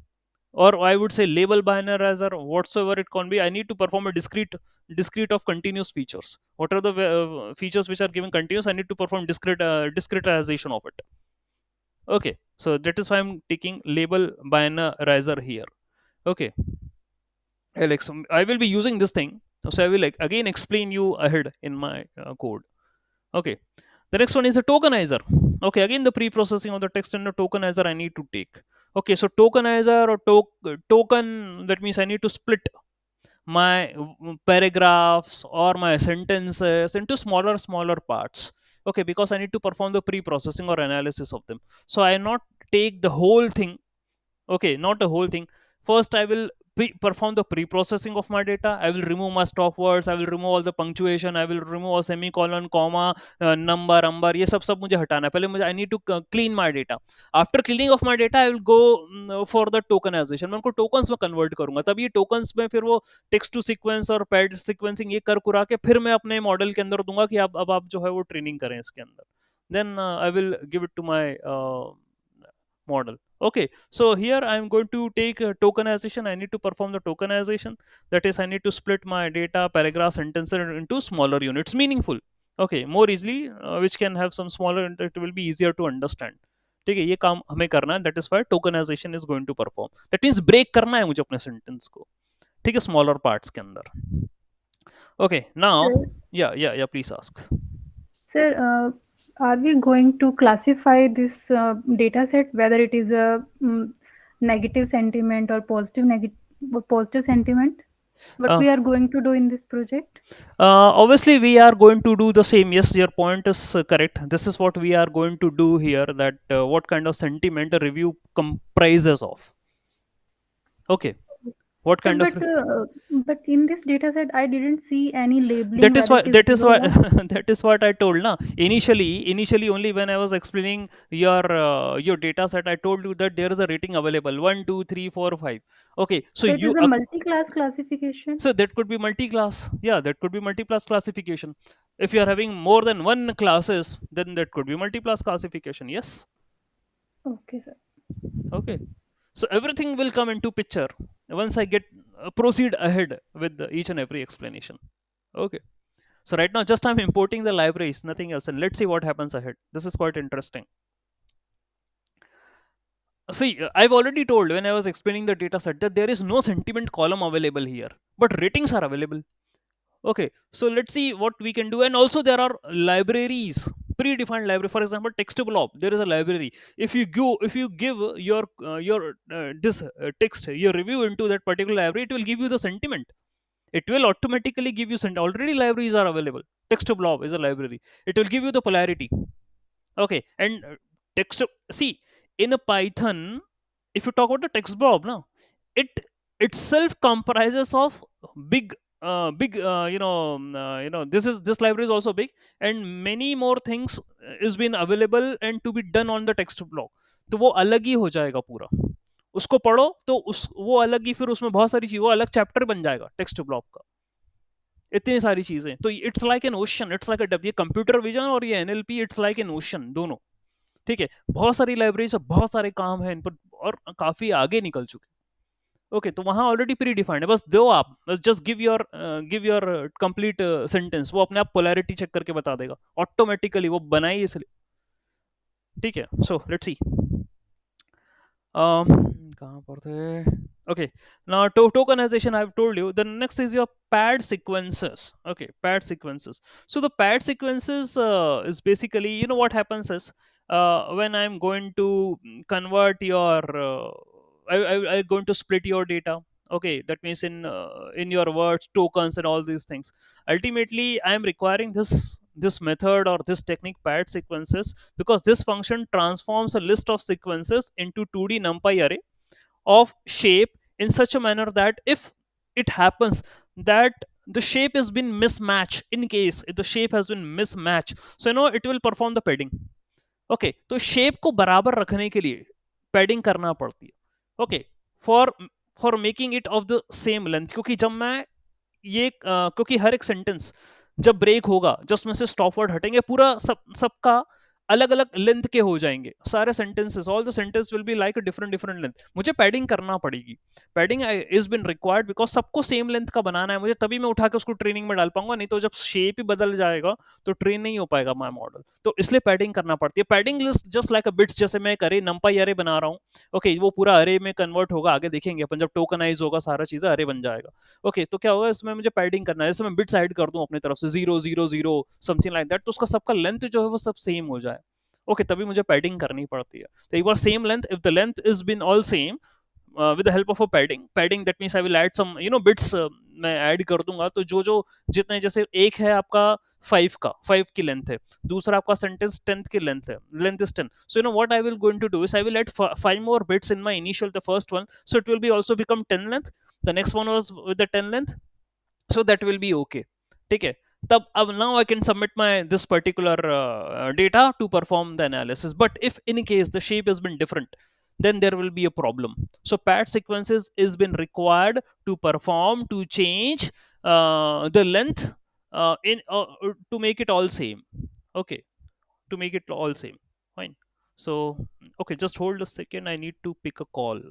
or I would say label binarizer, whatsoever it can be. I need to perform a discrete of continuous features. What are the features which are given continuous? I need to perform discretization of it. Okay, so that is why I'm taking label binarizer here. Okay, Alex, I will be using this thing, so I will like again explain you ahead in my code. Okay, the next one is a tokenizer. Okay, again the pre-processing of the text and the tokenizer I need to take. Okay, so tokenizer or token, that means I need to split my paragraphs or my sentences into smaller parts. Okay, because I need to perform the pre-processing or analysis of them. So I not take the whole thing. Okay, not the whole thing. First I will perform the pre-processing of my data. I will remove my stop words, I will remove all the punctuation, I will remove a semicolon, comma, number ये सब मुझे हटाना है. पहले मुझे I need to clean my data. After cleaning of my data I will go for the tokenization. मैं उनको tokens में convert करूंगा. तब ये tokens में फिर वो text to sequence और paired sequencing ये कर कुरा के फिर मैं अपने मॉडल के अंदर दूंगा कि अब आप जो है वो ट्रेनिंग करें इसके अंदर. Then I will give it to my model. Okay, so here I'm going to take tokenization. I need to perform the tokenization. That is, I need to split my data, paragraph, sentences into smaller units, meaningful. Okay, more easily, which can have some smaller, it will be easier to understand. ठीक है, ये काम हमें करना है. That is why tokenization is going to perform. That means break करना है मुझे अपने सेंटेंस को, ठीक है, स्मॉलर पार्ट्स के अंदर. ओके, नाउ Sir, या please ask. sir, are we going to classify this data set whether it is a negative sentiment or positive sentiment? What we are going to do in this project? Obviously we are going to do the same. Yes, your point is correct. This is what we are going to do here, that what kind of sentiment a review comprises of. Okay, what Sir, kind of but in this data set, I didn't see any labeling that is whether why it is zero one. that is what I told na. Initially only when I was explaining your data set, I told you that there is a rating available 1 2 3 4 5. Okay, so So it is you a multi-class classification. so that could be multi-class. Yeah, that could be multi-class classification. If you are having more than one classes, then that could be multi-class classification. Yes. Okay, sir. Okay. So everything will come into picture once I get proceed ahead with each and every explanation. Okay. So right now, just I'm importing the libraries, nothing else, and let's see what happens ahead. This is quite interesting. See, I've already told when I was explaining the data set that there is no sentiment column available here, but ratings are available. Okay, so let's see what we can do. And also there are libraries, predefined library. For example, text blob, there is a library. If you give your this text, your review into that particular library, it will give you the sentiment. It will automatically give you already libraries are available. Text blob is a library. It will give you the polarity. Okay, and text, see, in a Python, if you talk about the text blob now, it itself comprises of big this library is also big, and many more things is been available and to be done on the text block. तो वो अलग ही हो जाएगा पूरा. उसको पढ़ो तो उस वो अलग ही, फिर उसमें बहुत सारी चीज, वो अलग चैप्टर बन जाएगा टेक्स्ट ब्लॉक का. इतनी सारी चीजें, तो it's like N ocean, it's like a depth. ये कंप्यूटर विजन और ये NLP, it's like N ocean दोनों. ठीक है, बहुत सारी लाइब्रेरीज, बहुत सारे काम है इन पर, और काफी आगे निकल चुके. ओके, तो वहां ऑलरेडी प्री डिफाइंड है. बस दो आप बस just give your complete sentence, वो अपने आप पोलैरिटी चेक करके बता देगा ऑटोमेटिकली, वो बनाई इसलिए. ठीक है, सो लेट्स सी कहाँ पर थे. Okay, now tokenization I've told you. The next is your paired sequences. Okay, paired sequences. So the paired sequences is basically, you know what happens is, when I'm going to convert your I'm going to split your data. Okay, that means in your words, tokens and all these things. Ultimately I am requiring this method or this technique, paired sequences, because this function transforms a list of sequences into 2D numpy array of shape in such a manner that if it happens that the shape has been mismatched, in case if the shape has been mismatched, so it will perform the padding. Okay, तो shape को बराबर रखने के लिए padding करना पड़ती है। Okay, for for making it of the same length, क्योंकि जब मैं ये क्योंकि हर एक सेंटेंस जब ब्रेक होगा, जस्ट में से स्टॉप वर्ड हटेंगे, पूरा सबका अलग अलग लेंथ के हो जाएंगे सारे sentences, all the sentence will be like a different different length. मुझे पैडिंग करना पड़ेगी, padding is been required because सबको सेम लेंथ का बनाना है मुझे, तभी मैं उठा के उसको ट्रेनिंग में डाल पाऊंगा, नहीं तो जब शेप ही बदल जाएगा तो ट्रेन नहीं हो पाएगा माय मॉडल। तो इसलिए पैडिंग करना पड़ती है। Padding is just like a bits, जैसे मैं एक अरे नंपाई अरे बना रहा हूँ, ओके, वो पूरा अरे में कन्वर्ट होगा, आगे देखेंगे अपन जब टोकनाइज होगा सारा चीजें अरे बन जाएगा। ओके, तो क्या होगा इसमें मुझे पैडिंग करना है, जैसे मैं बिट्स ऐड कर दूं अपनी तरफ से 0 0 0 समथिंग लाइक दैट, तो उसका सबका लेंथ जो है वो सब सेम हो जाए। ओके, तभी मुझे पैडिंग करनी पड़ती है। तो एक बार same length, if the length is been all same with the help of a padding that means I will add some bits, मैं ऐड कर दूंगा, तो जो जो जितने, जैसे एक है आपका 5 की लेंथ है, दूसरा आपका सेंटेंस 10th की लेंथ है, length is 10, so what I will going to do is I will add 5 more bits in my initial, the first one, so it will be also become 10 length, the next one was with the 10 length, so that will be okay। ठीक है, तब अब now I can submit my this particular data to perform the analysis, but if in case the shape has been different, then there will be a problem, so pad sequences is been required to perform to change the length in to make it all same। Okay, to make it all same, fine, so okay, just hold a second, I need to pick a call।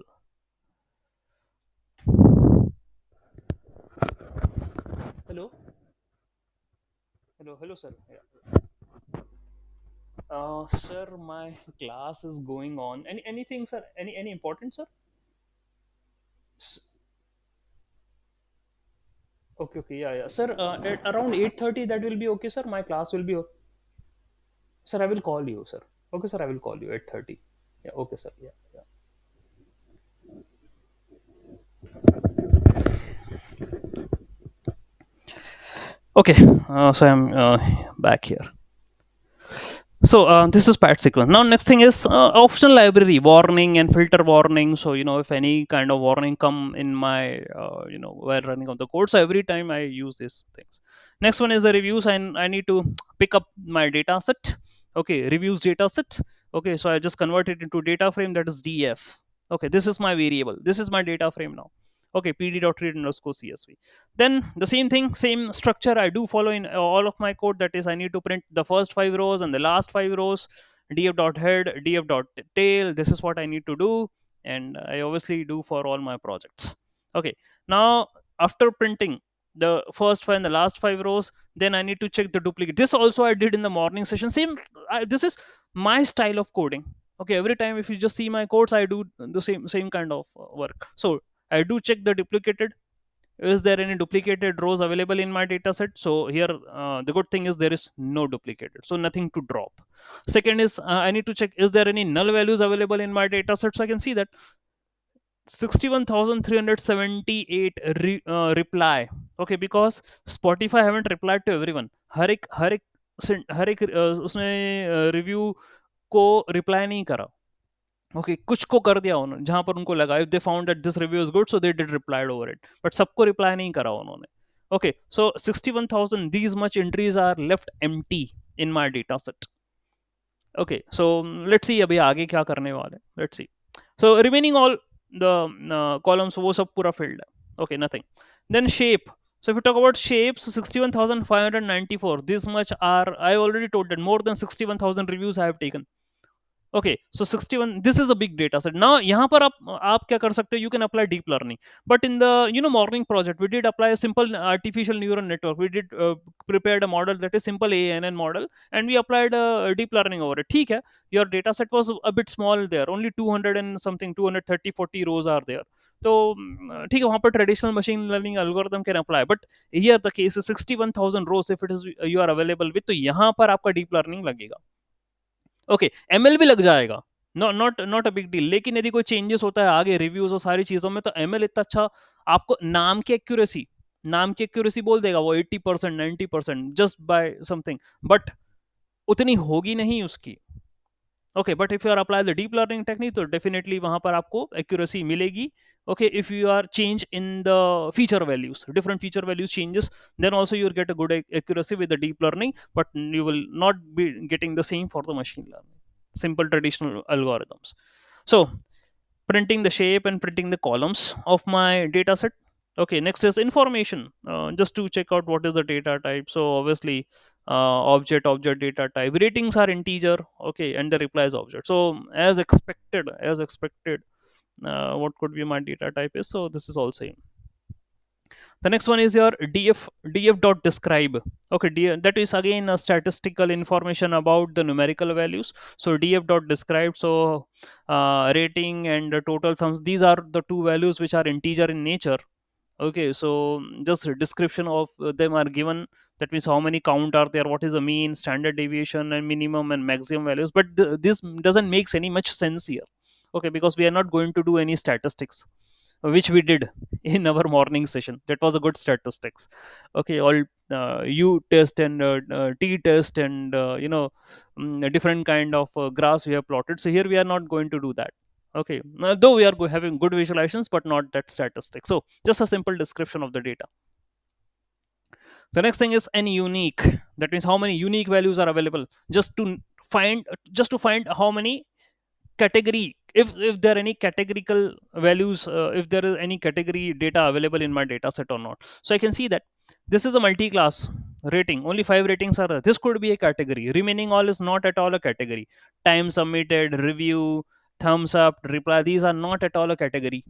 Hello, hello sir, yeah. Sir, my class is going on. Anything, sir? Any important, sir? S- Okay, okay, yeah, yeah, sir. At around 8:30, that will be okay, sir. My class will be. Sir, I will call you, sir. Okay, sir. I will call you 8:30. Yeah. Okay, sir. Yeah. Yeah. Okay. So I'm back here. So this is pat sequence. Now next thing is optional library warning and filter warning. So if any kind of warning come in my while running of the code, so every time I use these things. Next one is the reviews, and I need to pick up my data set. Okay, reviews data set. Okay, so I just convert it into data frame, that is df. Okay, this is my variable, this is my data frame now. Okay, pd.read_csv. Then the same thing, same structure I do follow in all of my code, that is I need to print the first 5 rows and the last 5 rows, df.head, df.tail, this is what I need to do, and I obviously do for all my projects. Okay, now after printing the first 5 and the last 5 rows, then I need to check the duplicate. This also I did in the morning session, same, this is my style of coding. Okay, every time if you just see my codes, I do the same kind of work. So I do check the duplicated, is there any duplicated rows available in my data set. So here the good thing is there is no duplicated, so nothing to drop. Second is I need to check, is there any null values available in my data set. So I can see that 61,378 reply. Okay, because Spotify haven't replied to everyone, हर एक उसने review को reply नहीं करा। Okay, कुछ को कर दिया उन्होंने जहां पर उनको लगा, if they found that this review is good, so they did replied over it, but सबको रिप्लाई नहीं करा उन्होंने। Okay, so 61,000 these much entries are left empty in my data set. Okay, so let's see अभी आगे क्या करने वाले, let's see. So remaining all the columns वो सब पूरा फिल्ड है। Okay, nothing. Then shape, so if you talk about shapes, so 61,594, this much are, I already told that more than 61,000 reviews I have taken। Okay, so 61, this is a big data set. Now यहाँ पर आप क्या कर सकते हो, you can apply deep learning, but in the morning project we did apply simple artificial neural network, we did prepared a model that is simple ANN model, and we applied deep learning over it। ठीक है, your data set was a bit small there, only 200 and something, 230-40 rows are there, तो ठीक है, वहां पर traditional machine learning algorithm can apply, but here the case is 61,000 rows if it is you are available with, तो यहाँ पर आपका deep learning लगेगा। ओके, एमएल भी लग जाएगा, नॉट अ बिग डील, लेकिन यदि कोई चेंजेस होता है आगे रिव्यूज और सारी चीजों में, तो एमएल इतना अच्छा आपको नाम की एक्यूरेसी बोल देगा वो 80% 90% जस्ट बाय समथिंग, बट उतनी होगी नहीं उसकी। Okay, but if you are apply the deep learning technique, तो डेफिनेटली वहां पर आपको एक्यूरेसी मिलेगी, Okay, if you are change in the feature values, different feature values changes, then also you'll get a good accuracy with the deep learning, but you will not be getting the same for the machine learning, simple traditional algorithms. So printing the shape and printing the columns of my data set. Okay, next is information, just to check out what is the data type. So obviously object data type, ratings are integer, okay, and the reply is object. So as expected, what could be my data type is, so this is all same. The next one is your df dot describe. Okay, that is again a statistical information about the numerical values. So df dot describe, so rating and the total sums, these are the two values which are integer in nature. Okay, so just a description of them are given. That means how many count are there, what is the mean, standard deviation, and minimum and maximum values. But this doesn't makes any much sense here. Okay, because we are not going to do any statistics, which we did in our morning session. That was a good statistics. Okay, all u test and t test and different kind of graphs we have plotted. So here we are not going to do that. Okay, though we are having good visualizations, but not that statistics. So just a simple description of the data. The next thing is any unique. That means how many unique values are available, just to find how many category, if there are any categorical values, if there is any category data available in my data set or not. So I can see that this is a multi-class rating, only 5 ratings are there. This could be a category, remaining all is not at all a category. Time submitted, review, thumbs up, reply, these are not at all a category.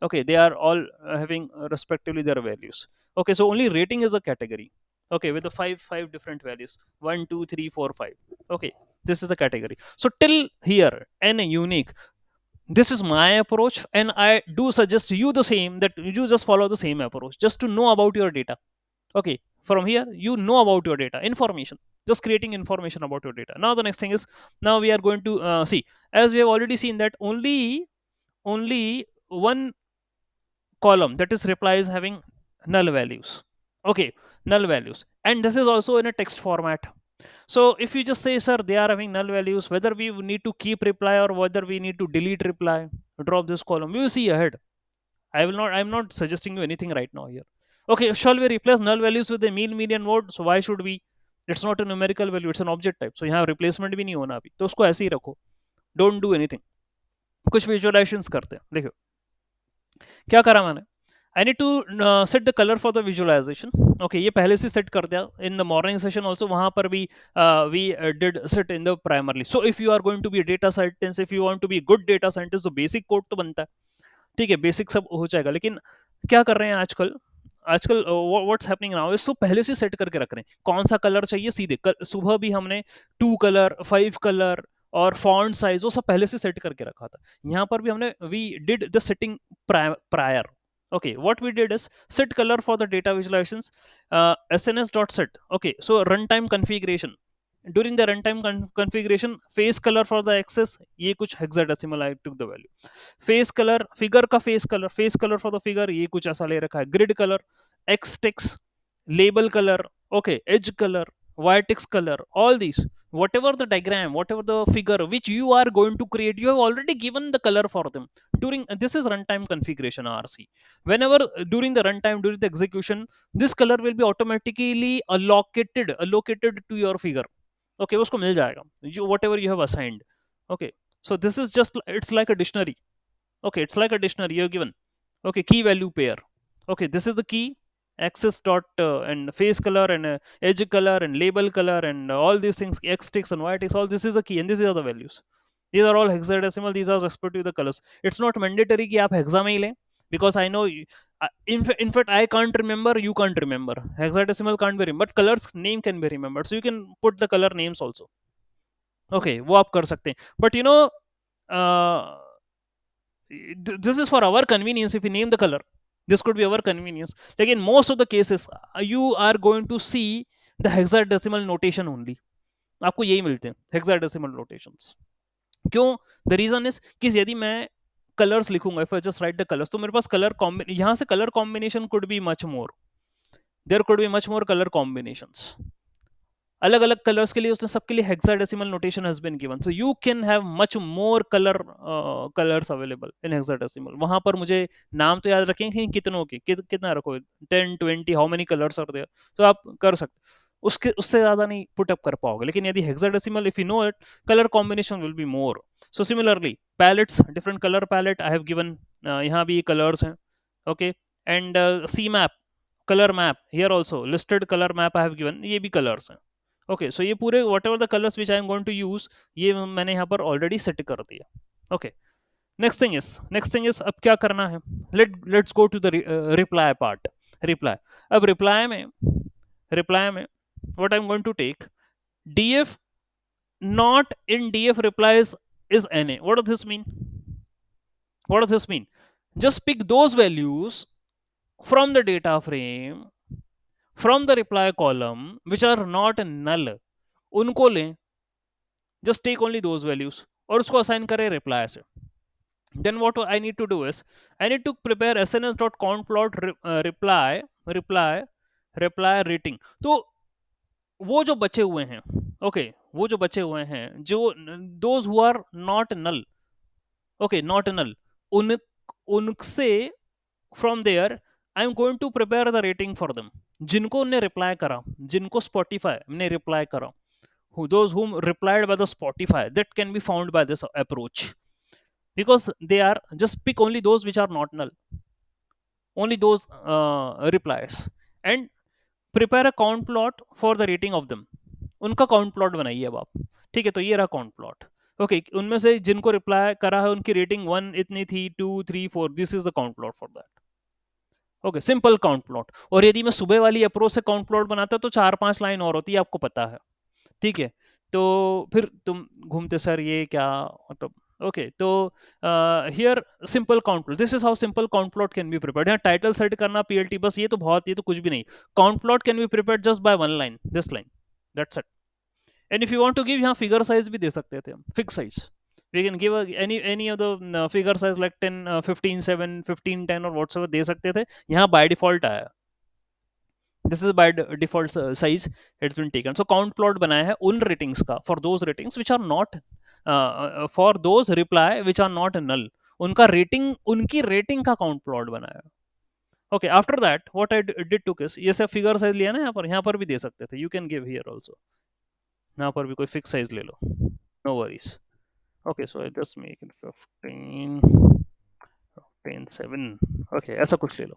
Okay, they are all having respectively their values. Okay, so only rating is a category. Okay, with the five different values, 1 2 3 4 5. Okay, this is the category. So till here, n unique, this is my approach, and I do suggest you the same, that you just follow the same approach, just to know about your data. Okay, from here you know about your data information, just creating information about your data. Now the next thing is, now we are going to see, as we have already seen that only one column, that is reply, is having null values. Okay, null values, and this is also in a text format. So if you just say, sir, they are having null values, whether we need to keep reply or whether we need to delete reply, drop this column, we will see ahead. I'm not suggesting you anything right now here. Okay, shall we replace null values with a mean median mode? So why should we? It's not a numerical value, it's an object type, so यहाँ replacement भी नहीं होना अभी, तो उसको ऐसे ही रखो. Don't do anything. कुछ visualizations करते हैं, देखो क्या करा मैंने. I need to set the color for the visualization. Okay, ये पहले से set कर दिया. In the morning session also वहाँ पर भी we did set in the primarily. So if you are going to be a data scientist, if you want to be a good data scientist, तो basic code तो बनता है. ठीक है, basic सब हो जाएगा. लेकिन क्या कर रहे हैं आजकल, आजकल व्हाट्स हैपनिंग नाउ, इसको पहले से सेट करके रख रहे हैं. कौन सा कलर चाहिए, सीधे सुबह भी हमने 2 कलर 5 कलर और फॉन्ट साइज वो सब पहले से सेट करके रखा था. यहाँ पर भी हमने we did the setting prior. Okay, what we did is set color for the data visualizations, sns.set. Okay, so runtime configuration, during the runtime configuration, face color for the axis, ये कुछ hexadecimal I took the value. Face color, figure का face color for the figure, ये कुछ ऐसा ले रखा है. Grid color, x text, label color, okay, edge color, vertex color, all these, whatever the diagram, whatever the figure which you are going to create, you have already given the color for them during this is runtime configuration RC. Whenever during the runtime, during the execution, this color will be automatically allocated to your figure. Okay, उसको मिल जाएगा, you whatever you have assigned. Okay, so this is just, it's like a dictionary. Okay, it's like a dictionary you're given. Okay, key value pair. Okay, this is the key, axis dot and face color and edge color and label color and all these things, x ticks and y ticks, all this is a key and these are the values. These are all hexadecimal, these are respective to the colors. It's not mandatory कि आप hexa में ही लें, because I know in fact I can't remember, you can't remember, hexadecimal can't be remembered, but colors name can be remembered, so you can put the color names also. Okay, वो आप कर सकते हैं, but you know uh, this is for our convenience. If we name the color, this could be our convenience. Like in most of the cases, you are going to see the hexadecimal notation only. आपको यही मिलते हैं hexadecimal notations. क्यों? The reason is कि यदि मैं colors लिखूंगा, if I just write the colors, तो मेरे पास color यहाँ से color combination could be much more. There could be much more color combinations. अलग अलग कलर्स के लिए उसने सबके लिए hexadecimal notation has been given, so you can have much more colours available in hexadecimal. वहां पर मुझे नाम तो याद रखेंगे कि कितनों के कितना रखो, 10 20 how many colours are there, तो आप कर सकते. उसके उससे ज्यादा नहीं पुट अप कर पाओगे. लेकिन यदि हेक्साडेसिमल, if you know it, colour combination will be more. So similarly palettes, different colour palette I have given. यहाँ भी कलर्स हैं. Okay. And C map, colour map, here also listed colour map I have given, ये भी colours हैं. Okay. So ये पूरे whatever the colours which I am going to use, ये मैंने यहाँ पर ऑलरेडी सेट कर दिया. ओके. नेक्स्ट थिंग इज अब क्या करना है. Let's go to the reply part. Reply. अब रिप्लाई में what I'm going to take, df not in df replies is na. What does this mean? Just pick those values from the data frame, from the reply column which are not null, उनको लें. just take only those values और उसको assign करें reply से. Then what I need to do is I need to prepare sns.countplot reply rating. तो वो जो बचे हुए हैं, ओके, वो जो बचे हुए हैं, जो those who are not null, okay, not null, उन उनसे from there I am going to prepare the rating for them. जिनको उन्हें रिप्लाई करा, जिनको स्पॉटिफाई ने रिप्लाई करा, those whom replied by the Spotify, that can be found by this approach, because they are, just pick only those which are not null, only those replies, and prepare a count plot for the rating of them. उनका count plot बनाइए अब आप. ठीक है, तो ये रहा count plot. Okay. उनमें से जिनको रिप्लाई करा है उनकी रेटिंग 1 इतनी थी, 2 3 4, this is the count plot for that. Okay, simple count plot. और यदि मैं सुबह वाली अप्रोच से काउंट प्लॉट बनाता तो 4 5 लाइन और होती है, आपको पता है. ठीक है, तो फिर तुम घूमते सर ये क्या मतलब. ओके. तो here simple count plot, this is how simple count plot can be prepared. यहाँ टाइटल सेट करना पीएलटी, बस ये तो बहुत, ये तो कुछ भी नहीं. Count plot can be prepared just by one line, this line, that's it. And if you want to give, यहाँ फिगर साइज भी दे सकते थे हम, fix size. We can give any of the figure size like 10 15 7 15 10 और whatsoever दे सकते थे. यहाँ बाय डिफॉल्ट आया, this is by default size it's been taken. So count plot बनाया है उन ratings का, for those ratings which are not for those reply which are not null, उनका rating, उनकी rating का count plot बनाया. okay, after that what I did took is, ये सब figure size लिया ना, यहाँ पर भी दे सकते थे, you can give here also, यहाँ पर भी कोई fixed size ले लो, no worries. okay, so I just make it 15 15 7, okay, ऐसा कुछ ले लो.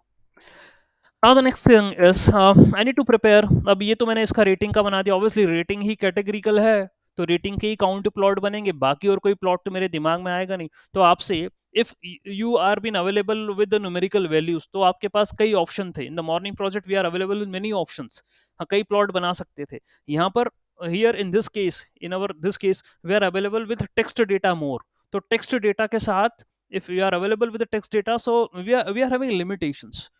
Now the next thing is I need to prepare. अब ये तो मैंने इसका रेटिंग का बना दिया. ऑब्वियसली रेटिंग ही कैटेगरिकल है, तो रेटिंग के ही काउंट प्लॉट बनेंगे, बाकी और कोई प्लॉट तो मेरे दिमाग में आएगा नहीं. तो आपसे, if you are been available with the numerical values, तो आपके पास कई ऑप्शन थे. In the morning project we are available with many options. हाँ, कई प्लॉट बना सकते थे. यहाँ पर here in this case, in our this case we are available with text data more. तो टेक्स्ट डेटा के साथ, if you are available with the text data, so we are having limitations.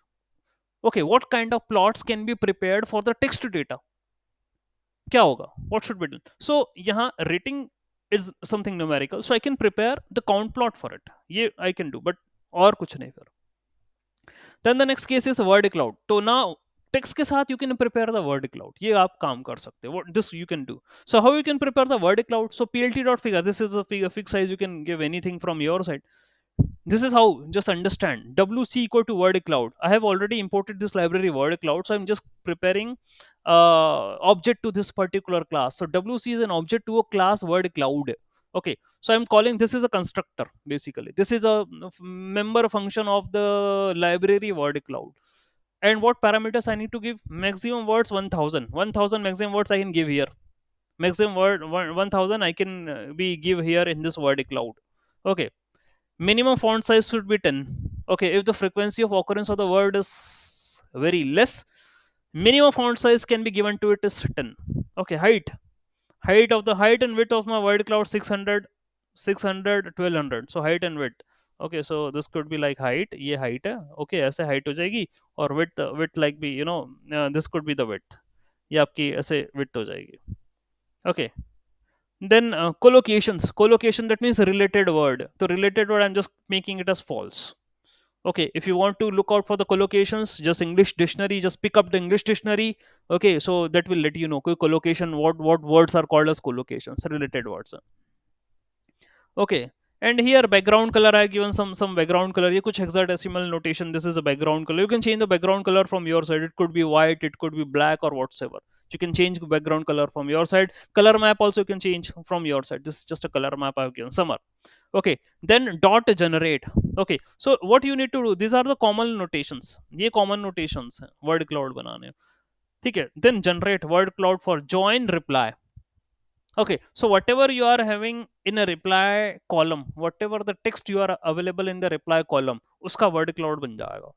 okay, what kind of plots can be prepared for the text data? क्या होगा, what should be done? so यहाँ rating is something numerical, so I can prepare the count plot for it. ये I can do, but और कुछ नहीं फिर. then the next case is word cloud. तो now text के साथ you can prepare the word cloud. ये आप काम कर सकते हो, what this you can do. so how you can prepare the word cloud? so plt.figure, this is a figure fixed size, you can give anything from your side. This is how, just understand, wc equal to word cloud. I have already imported this library word cloud, so I'm just preparing object to this particular class. so wc is an object to a class word cloud. okay, so I'm calling, this is a constructor, basically this is a member function of the library word cloud. and what parameters I need to give? maximum words 1000 maximum words I can give here. maximum word 1000 I can be give here in this word cloud. okay, minimum font size should be 10. okay, if the frequency of occurrence of the word is very less, minimum font size can be given to it is 10. okay, height of the height and width of my word cloud 600 1200. so height and width. okay, so this could be like height, ये height है. okay, ऐसे height हो जाएगी. और width like be, this could be the width. ये आपकी ऐसे width हो जाएगी. okay, then collocation, that means related word. So related word I'm just making it as false. Okay, if you want to look out for the collocations, just English dictionary, just pick up the English dictionary. Okay, so that will let you know collocation, what words are called as collocations, related words. Okay, and here background color I have given some background color. ये कुछ hexadecimal notation. This is a background color. You can change the background color from your side. It could be white, it could be black, or whatsoever. You can change the background color from your side. Color map also you can change from your side. This is just a color map I have given. Summer. Okay, then dot generate. Okay, so what you need to do, these are the common notations. ये common notations हैं word cloud बनाने. ठीक है, then generate word cloud for join reply. Okay, so whatever you are having in a reply column, whatever the text you are available in the reply column, uska word cloud ban jayega.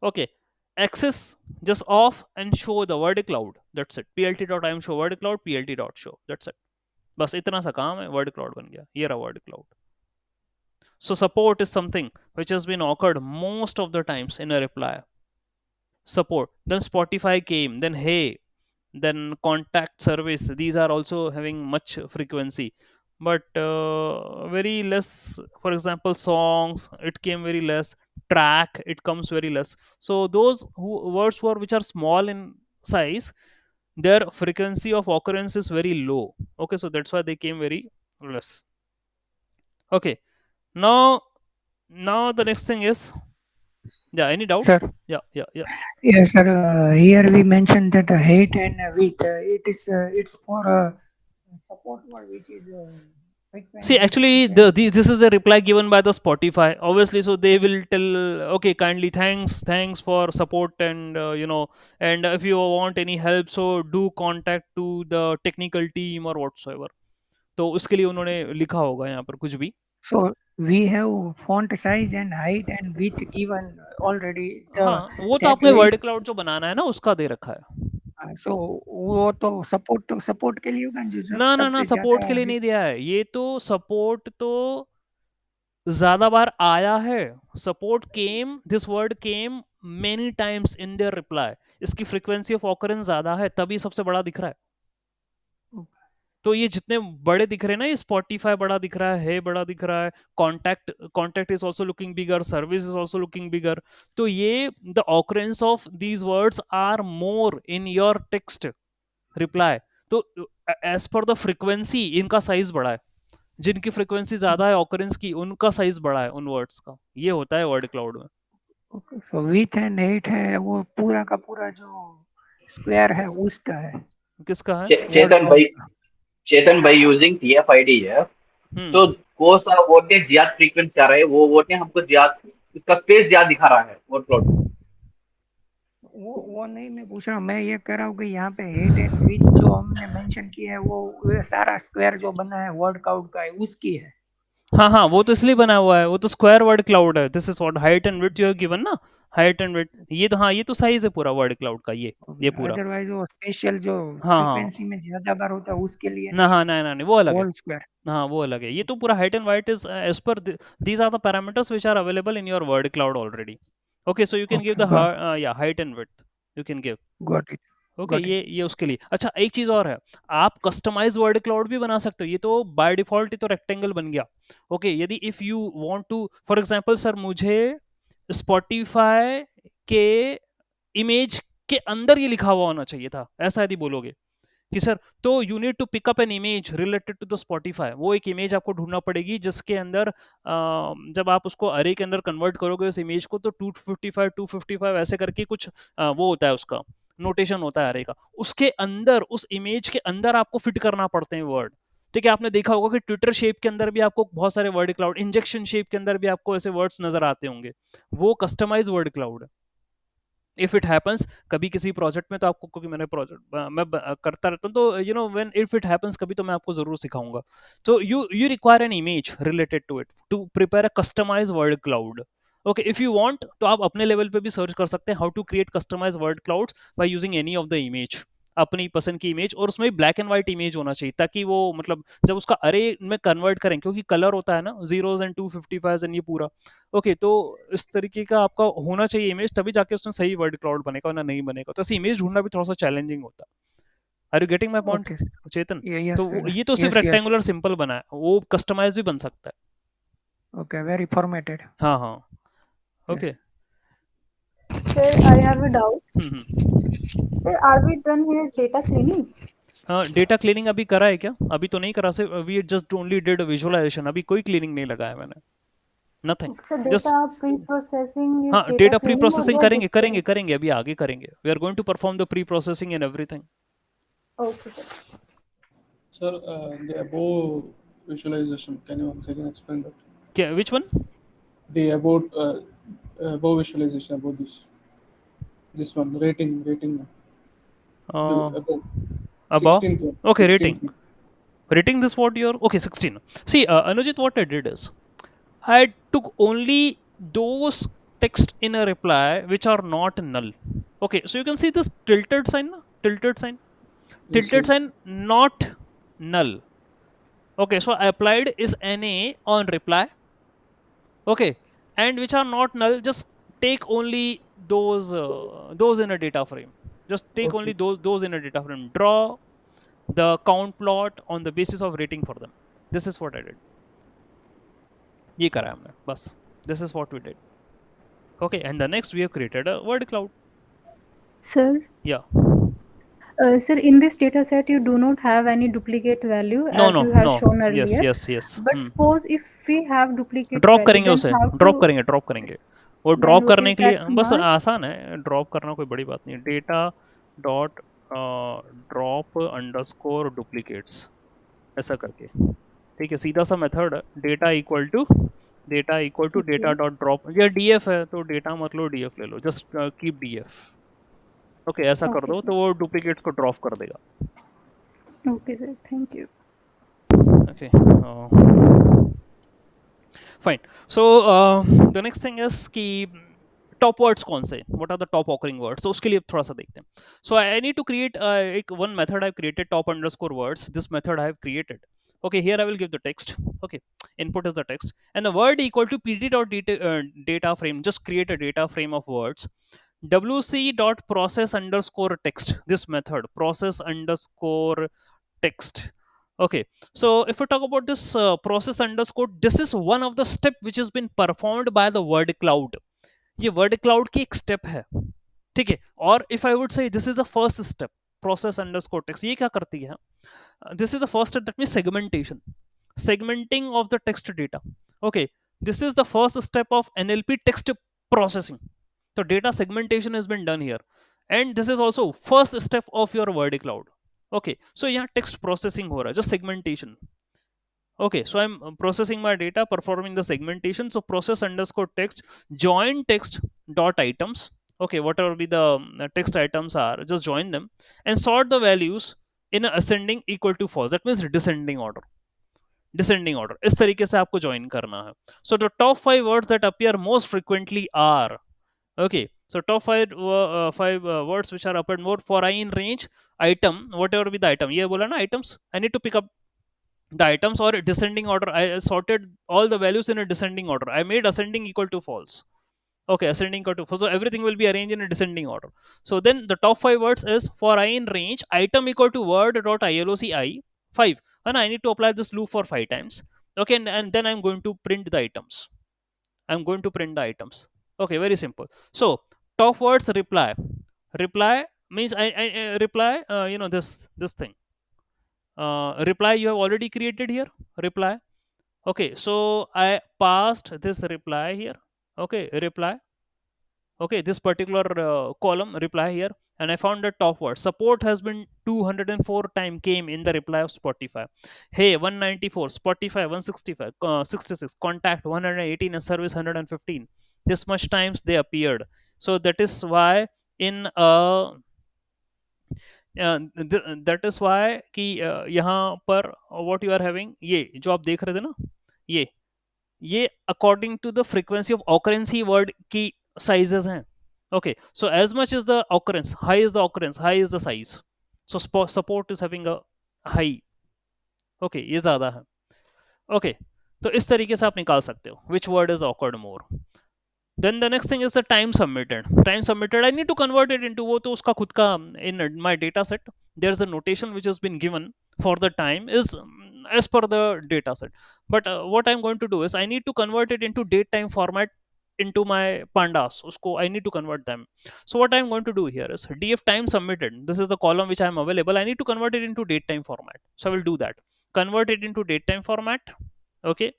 Okay, access just off and show the word cloud. That's it. plt.im show word cloud, plt.show. That's it. बस इतना सा काम है, word cloud बन गया. ये रहा word cloud. So support is something which has been occurred most of the times in a reply. Support. Then Spotify came. Then hey, then contact service, these are also having much frequency, but very less. For example, songs, it came very less. Track, it comes very less. So those words which are small in size, their frequency of occurrence is very low. Okay, so that's why they came very less. Okay, now the next thing is, yeah, any doubt? Sir, Yeah. yes, sir. Here we mentioned that height and width. It's for support word, which is See, frequency actually, and this is the reply given by the Spotify. Obviously, so they will tell, okay, kindly, thanks for support, and and if you want any help, so do contact to the technical team or whatsoever. तो उसके लिए उन्होंने लिखा होगा यहाँ पर कुछ भी. so we have font size and height and width given already. The हाँ, वो तो that आपने way. वर्ड क्लाउड जो बनाना है ना, उसका दे रखा है. So वो तो सपोर्ट के लिए होगा जी सर, ना सबसे सपोर्ट ज्यादा के लिए width. नहीं दिया है. ये तो सपोर्ट तो ज्यादा बार आया है. Support came, this word came many times in their reply. इसकी फ्रीक्वेंसी ऑफ ऑकरेंस ज्यादा है, तभी सबसे बड़ा दिख रहा है. तो ये जितने बड़े दिख रहे हैं ना, ये स्पॉटिफाई बड़ा दिख रहा है, बड़ा दिख रहा है. Contact is also looking bigger, service is also looking bigger. तो ये the occurrence of these words are more in your text reply. तो एज पर द फ्रीक्वेंसी इनका साइज बड़ा है. जिनकी फ्रीक्वेंसी ज्यादा है ऑकरेंस की, उनका साइज बड़ा है उन वर्ड्स का. ये होता है वर्ड क्लाउड में. Okay, so with and height है वो पूरा का पूरा जो स्क्वायर है उसका है किसका है? वर्ड चेतन क्लाउड भाई, का. चेतन भाई यूजिंग TF-IDF है, हम्म. तो वो सा वोट ने ज्यादा फ्रीक्वेंसी आ रहा है, वो वोट ने हमको ज्यादा उसका स्पेस ज्यादा दिखा रहा है वर्ड क्लाउड में. वो नहीं मैं पूछ रहा हूँ, मैं ये कह रहा हूँ कि यहाँ पे height एंड width जो हमने मेंशन किया है वो सारा स्क्वायर जो बना है वर्ड क्लाउड का है उसकी है. हाँ, वो तो इसलिए बना हुआ है, वो तो स्क्वायर वर्ड क्लाउड है. This is what height and width you have given ना. हाइट एंड विड्थ, ये तो, हाँ, ये तो साइज है पूरा वर्ड क्लाउड का. ये पूरा. अदरवाइज वो स्पेशल जो हाँ. फ्रीक्वेंसी में ज्यादा बार होता है उसके लिए ना, नहीं है, हाँ, नहीं, वो अलग है. Whole square. हाँ, वो अलग है. ये तो पूरा height and white is as per these are the parameters which are available in your word cloud already. Okay, so you can give okay, the या height and width you can give. Got it. Okay, got it. ये उसके लिए. अच्छा, एक चीज और है, आप कस्टमाइज वर्ड क्लाउड भी बना सकते हो. ये तो बाय डिफॉल्ट ही तो रेक्टेंगल बन गया. ओके, यदि if you want to, for example, sir मुझे स्पॉटिफाई के इमेज के अंदर ये लिखा हुआ होना चाहिए था, ऐसा यदि बोलोगे कि सर, तो you need to pick up an image related to the Spotify. वो एक इमेज आपको ढूंढना पड़ेगी जिसके अंदर जब आप उसको अरे के अंदर कन्वर्ट करोगे उस इमेज को, तो 255 ऐसे करके कुछ वो होता है, उसका नोटेशन होता है अरे का. उसके अंदर, उस इमेज के अंदर आपको फिट करना पड़ते हैं वर्ड. ठीक है, आपने देखा होगा कि ट्विटर शेप के अंदर भी आपको बहुत सारे वर्ड क्लाउड, इंजेक्शन शेप के अंदर भी आपको ऐसे वर्ड्स नजर आते होंगे. वो कस्टमाइज वर्ड क्लाउड है. इफ इट हैपन्स कभी किसी प्रोजेक्ट में, तो आपको, क्योंकि मैंने प्रोजेक्ट मैं करता रहता हूँ, तो व्हेन इफ इट हैपन्स कभी, तो मैं आपको जरूर सिखाऊंगा. तो you require an image related to it to prepare a customize word cloud. Okay, if you want, तो आप अपने लेवल पे भी सर्च कर सकते हैं how to create customize word clouds by using any of the image, अपनी पसंद की इमेज. और उसमें ब्लैक एंड व्हाइट इमेज होना चाहिए, ताकि वो, मतलब, जब उसका अरे में कन्वर्ट करें, क्योंकि कलर होता है ना, जीरोज एंड 255 एंड ये पूरा. ओके, तो इस तरीके का आपका होना चाहिए इमेज, तभी जाके उसमें सही वर्ड क्लाउड बनेगा, वरना नहीं बनेगा. तो ऐसी इमेज ढूंढना भी थोड़ा सा चैलेंजिंग होता है. Are you getting my point, okay, Chetan? Yes तो सर, ये तो सिर्फ यस यस. रेक्टेंगुलर सिंपल बना है, वो कस्टमाइज भी बन सकता है. Okay, very formatted. हाँ. Yes. Okay. Sir, I have a doubt. Hmm. Sir, are we done here data cleaning? Data cleaning अभी करा है क्या? अभी तो नहीं करा से, we just only did visualization, अभी कोई क्लीनिंग नहीं लगाया मैंने, nothing. So just data pre-processing is हाँ, data data pre cleaning or processing what करेंगे this करेंगे is? करेंगे, अभी आगे करेंगे, we are going to perform the pre processing and everything. Okay, sir. Sir, the above visualization, can you once again explain that? क्या, which one? The above visualization about this one rating one. The above Above? 16th one. Okay, rating. 16th one. Rating this what you're okay, 16. See, Anujit, what I did is I took only those text in a reply which are not null. Okay, so you can see this tilted sign, na? Tilted sign, Yes, tilted yes. sign, not null. Okay, so I applied is NA on reply. Okay, and which are not null, just take only those in a data frame. Just take only Okay. those in a data frame. Draw the count plot on the basis of rating for them. This is what I did. ये करा हमने बस. This is what we did. Okay, and the next we have created a word cloud. Sir, Yeah. sir, in this data set, you do not have any duplicate value No, as no, you have no. shown Yes, earlier. yes, yes. But suppose if we have duplicate drop value, करेंगे then उसे, how drop to, करेंगे, drop करेंगे. वो then drop what करने is के लिए that बस command? आसान है, ड्रॉप करना कोई बड़ी बात नहीं है. Data dot drop underscore duplicates, ऐसा करके. ठीक है, सीधा सा method, data equal to data Okay. Dot drop, या डीएफ है तो डेटा मत लो, डीएफ ले लो, जस्ट कीप डीएफ. ओके, ऐसा कर Okay, दो sir. तो वो डुप्लीकेट्स को ड्रॉप कर देगा. Okay, sir. Thank you. Okay, fine. So the next thing is कि टॉप वर्ड्स कौन से, what are the top occurring words, तो उसके लिए थोड़ा सा देखते हैं. So I need to create एक one method I created, top underscore words. This method I have created. Okay, here I will give the text. Okay, input is the text and the word equal to pt dot data frame, just create a data frame of words. wc dot process underscore text, this method process underscore text. Okay, so if we talk about this process underscore, this is one of the step which has been performed by the word cloud. ये word cloud की एक step है, ठीक है. और if I would say this is the first step, process underscore text, ये क्या करती है? This is the first step, that means segmentation, segmenting of the text data. Okay, this is the first step of NLP text processing. So data segmentation has been done here, and this is also first step of your word cloud. Okay, so यहाँ text processing हो रहा है, just segmentation. Okay, so I'm processing my data, performing the segmentation. So process underscore text, join text dot items. Okay, whatever be the text items are, just join them and sort the values in a ascending equal to false. That means descending order. Descending order. इस तरीके से आपको join करना है. So the top 5 words that appear most frequently are, okay, so top 5 words which are appeared more for I in range item, whatever be the item. ये बोला ना items. I need to pick up the items or descending order. I sorted all the values in a descending order. I made ascending equal to false. Okay, ascending equal to false. So everything will be arranged in a descending order. So then the top 5 words is for I in range item equal to word dot iloci 5, and I need to apply this loop for 5 times. Okay, and then I'm going to print the items. I'm going to print the items. Okay, very simple. So top words reply. Reply means I reply. This thing. Reply you have already created here. Reply. Okay, so I passed this reply here. Okay, reply. Okay, this particular column reply here, and I found the top word support has been 204 time came in the reply of Spotify. Hey, 194, Spotify 165, 66, contact 118, and service 115. This much times they appeared. So that is why in that is why कि यहाँ पर what you are having, ये जो आप देख रहे थे ना, ये according to the frequency of occurrence word की sizes हैं. Okay, so as much as the occurrence, high is the occurrence, high is the size. So support is having a high. Okay, ये ज़्यादा है. Okay, तो इस तरीके से आप निकाल सकते हो which word is occurred more. Then the next thing is the time submitted. Time submitted, I need to convert it into वो तो उसका खुद का in my data set. There's a notation which has been given for the time is as per the data set. But what I'm going to do is I need to convert it into date time format into my pandas, usko I need to convert them. So what I'm going to do here is df time submitted, this is the column which I'm available, I need to convert it into date time format. So I will do that, convert it into date time format. Okay,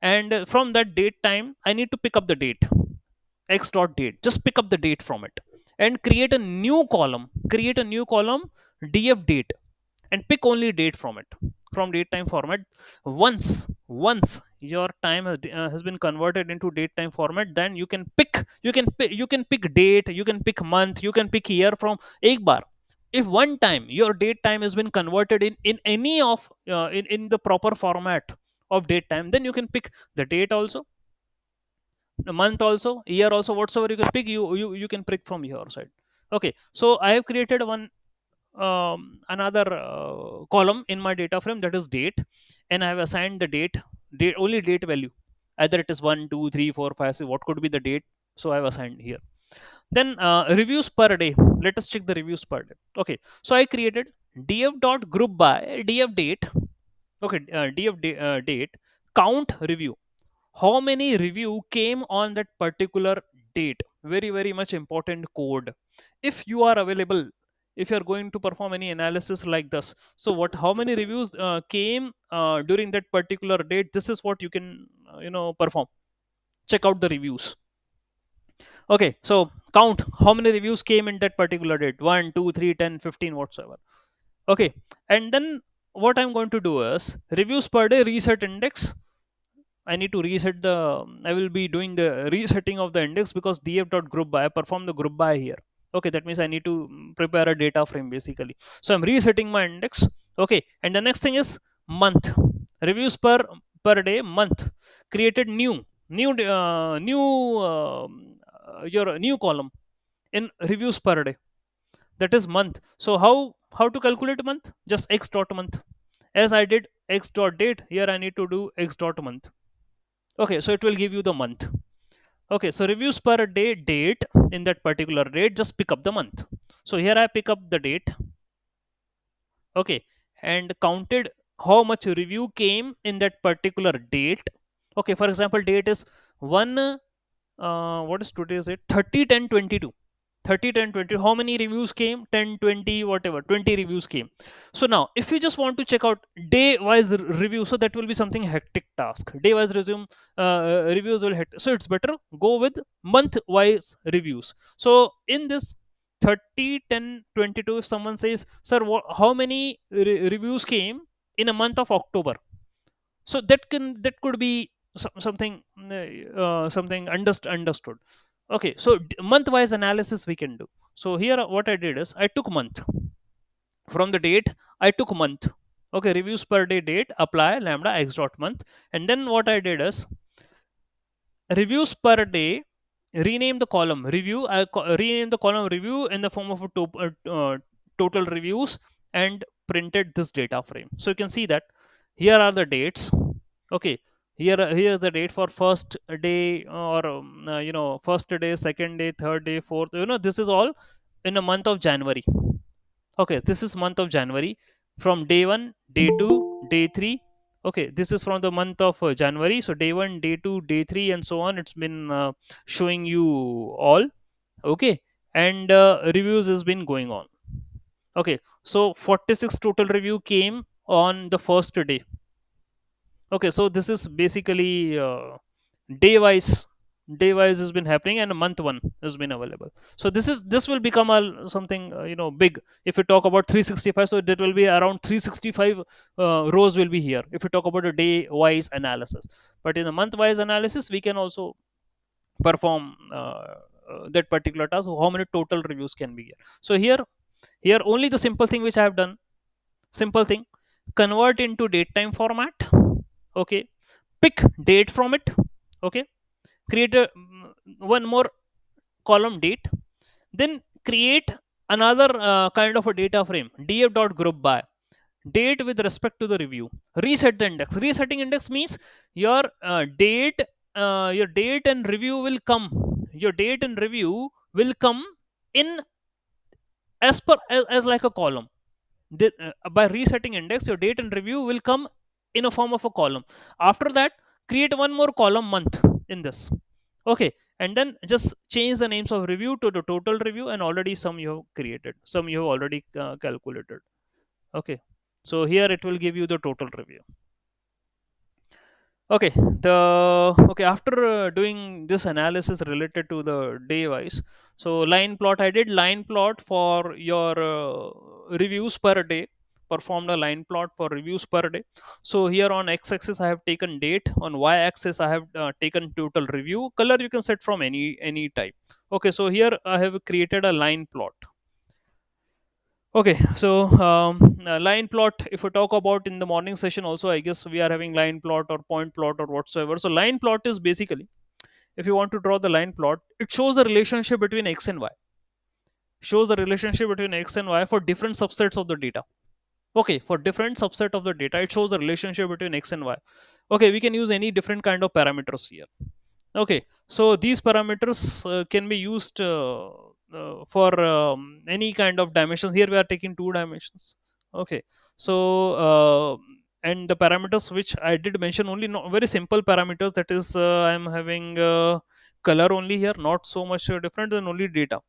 and from that date time I need to pick up the date, x dot date, just pick up the date from it and create a new column df date, and pick only date from it, from date time format. Once your time has been converted into date time format, then you can pick date, you can pick month, you can pick year from ek bar. If one time your date time has been converted in any of in the proper format of date time, then you can pick the date also, the month also, year also, whatsoever you can pick, you can pick from your side. Okay, so I have created one another column in my data frame, that is date, and I have assigned the date only date value, either it is 1 2 3 4 5 6, what could be the date. So I have assigned here. Then reviews per day, let us check the reviews per day. Okay, so I created df dot group by df date. Okay, date count review, how many review came on that particular date. Very very much important code. If you are available, if you are going to perform any analysis like this, so what, how many reviews came during that particular date, this is what you can perform, check out the reviews. Okay, so count how many reviews came in that particular date, 1 2 3 10 15 whatsoever. Okay, and then what I'm going to do is reviews per day reset index. I need to reset the, I will be doing the resetting of the index, because df dot group by, I perform the group by here. Okay, that means I need to prepare a data frame basically. So I'm resetting my index. Okay, and the next thing is month, reviews per day month, created your new column in reviews per day, that is month. So how to calculate month, just x dot month, as I did x dot date, here I need to do x dot month. Okay, so it will give you the month. Okay, so reviews per day date, in that particular date just pick up the month. So here I pick up the date. Okay, and counted how much review came in that particular date. Okay, for example, date is 1 what is today's date, 30 10 22. 30 10 20, how many reviews came, 10 20 whatever, 20 reviews came. So now if you just want to check out day wise review, so that will be something hectic task, day wise resume reviews will hit, so it's better go with month wise reviews. So in this 30 10 22, if someone says sir how many reviews came in a month of October, so that could be something something understood. Okay, so month wise analysis we can do. So here what I did is I took month, from the date I took month. Okay, reviews per day date, apply lambda x dot month, and then what I did is reviews per day, rename the column review, rename the column review in the form of a total reviews, and printed this data frame. So you can see that here are the dates. Okay, here's the date for first day, or first day, second day, third day, fourth, this is all in a month of January. Okay, this is month of January, from day 1, day 2, day 3. Okay, this is from the month of January, so day 1, day 2, day 3, and so on, it's been showing you all. Okay, and reviews has been going on. Okay, so 46 total review came on the first day. Okay, so this is basically day wise, has been happening, and a month one has been available. So this will become a something big. If you talk about 365, so that will be around 365 rows will be here if you talk about a day wise analysis. But in a month wise analysis we can also perform that particular task, how many total reviews can be here. So here only the simple thing which I have done, simple thing, convert into date time format. Okay, pick date from it. Okay, create one more column date, then create another kind of a data frame, df dot group by date with respect to the review, reset the index. Resetting index means your date and review will come, your date and review will come in as per as like a column. By resetting index, your date and review will come in a form of a column. After that, create one more column month in this. Okay, and then just change the names of review to the total review, and already some you have created, some you have already calculated. Okay, so here it will give you the total review. Okay, the okay, after doing this analysis related to the day wise, so line plot, I did line plot for your reviews per day, performed a line plot for reviews per day. So here on x-axis I have taken date, on y-axis I have taken total review. Color you can set from any type. Okay, so here I have created a line plot. Okay, so line plot, if we talk about in the morning session also, I guess we are having line plot or point plot or whatsoever. So line plot is basically, if you want to draw the line plot, it shows the relationship between x and y, shows the relationship between x and y for different subsets of the data. Okay, for different subset of the data, it shows the relationship between x and y. Okay, we can use any different kind of parameters here. Okay, so these parameters can be used for any kind of dimensions. Here we are taking 2 dimensions. Okay, so and the parameters which I did mention, only no, very simple parameters, that is I am having color only here, not so much different than only data.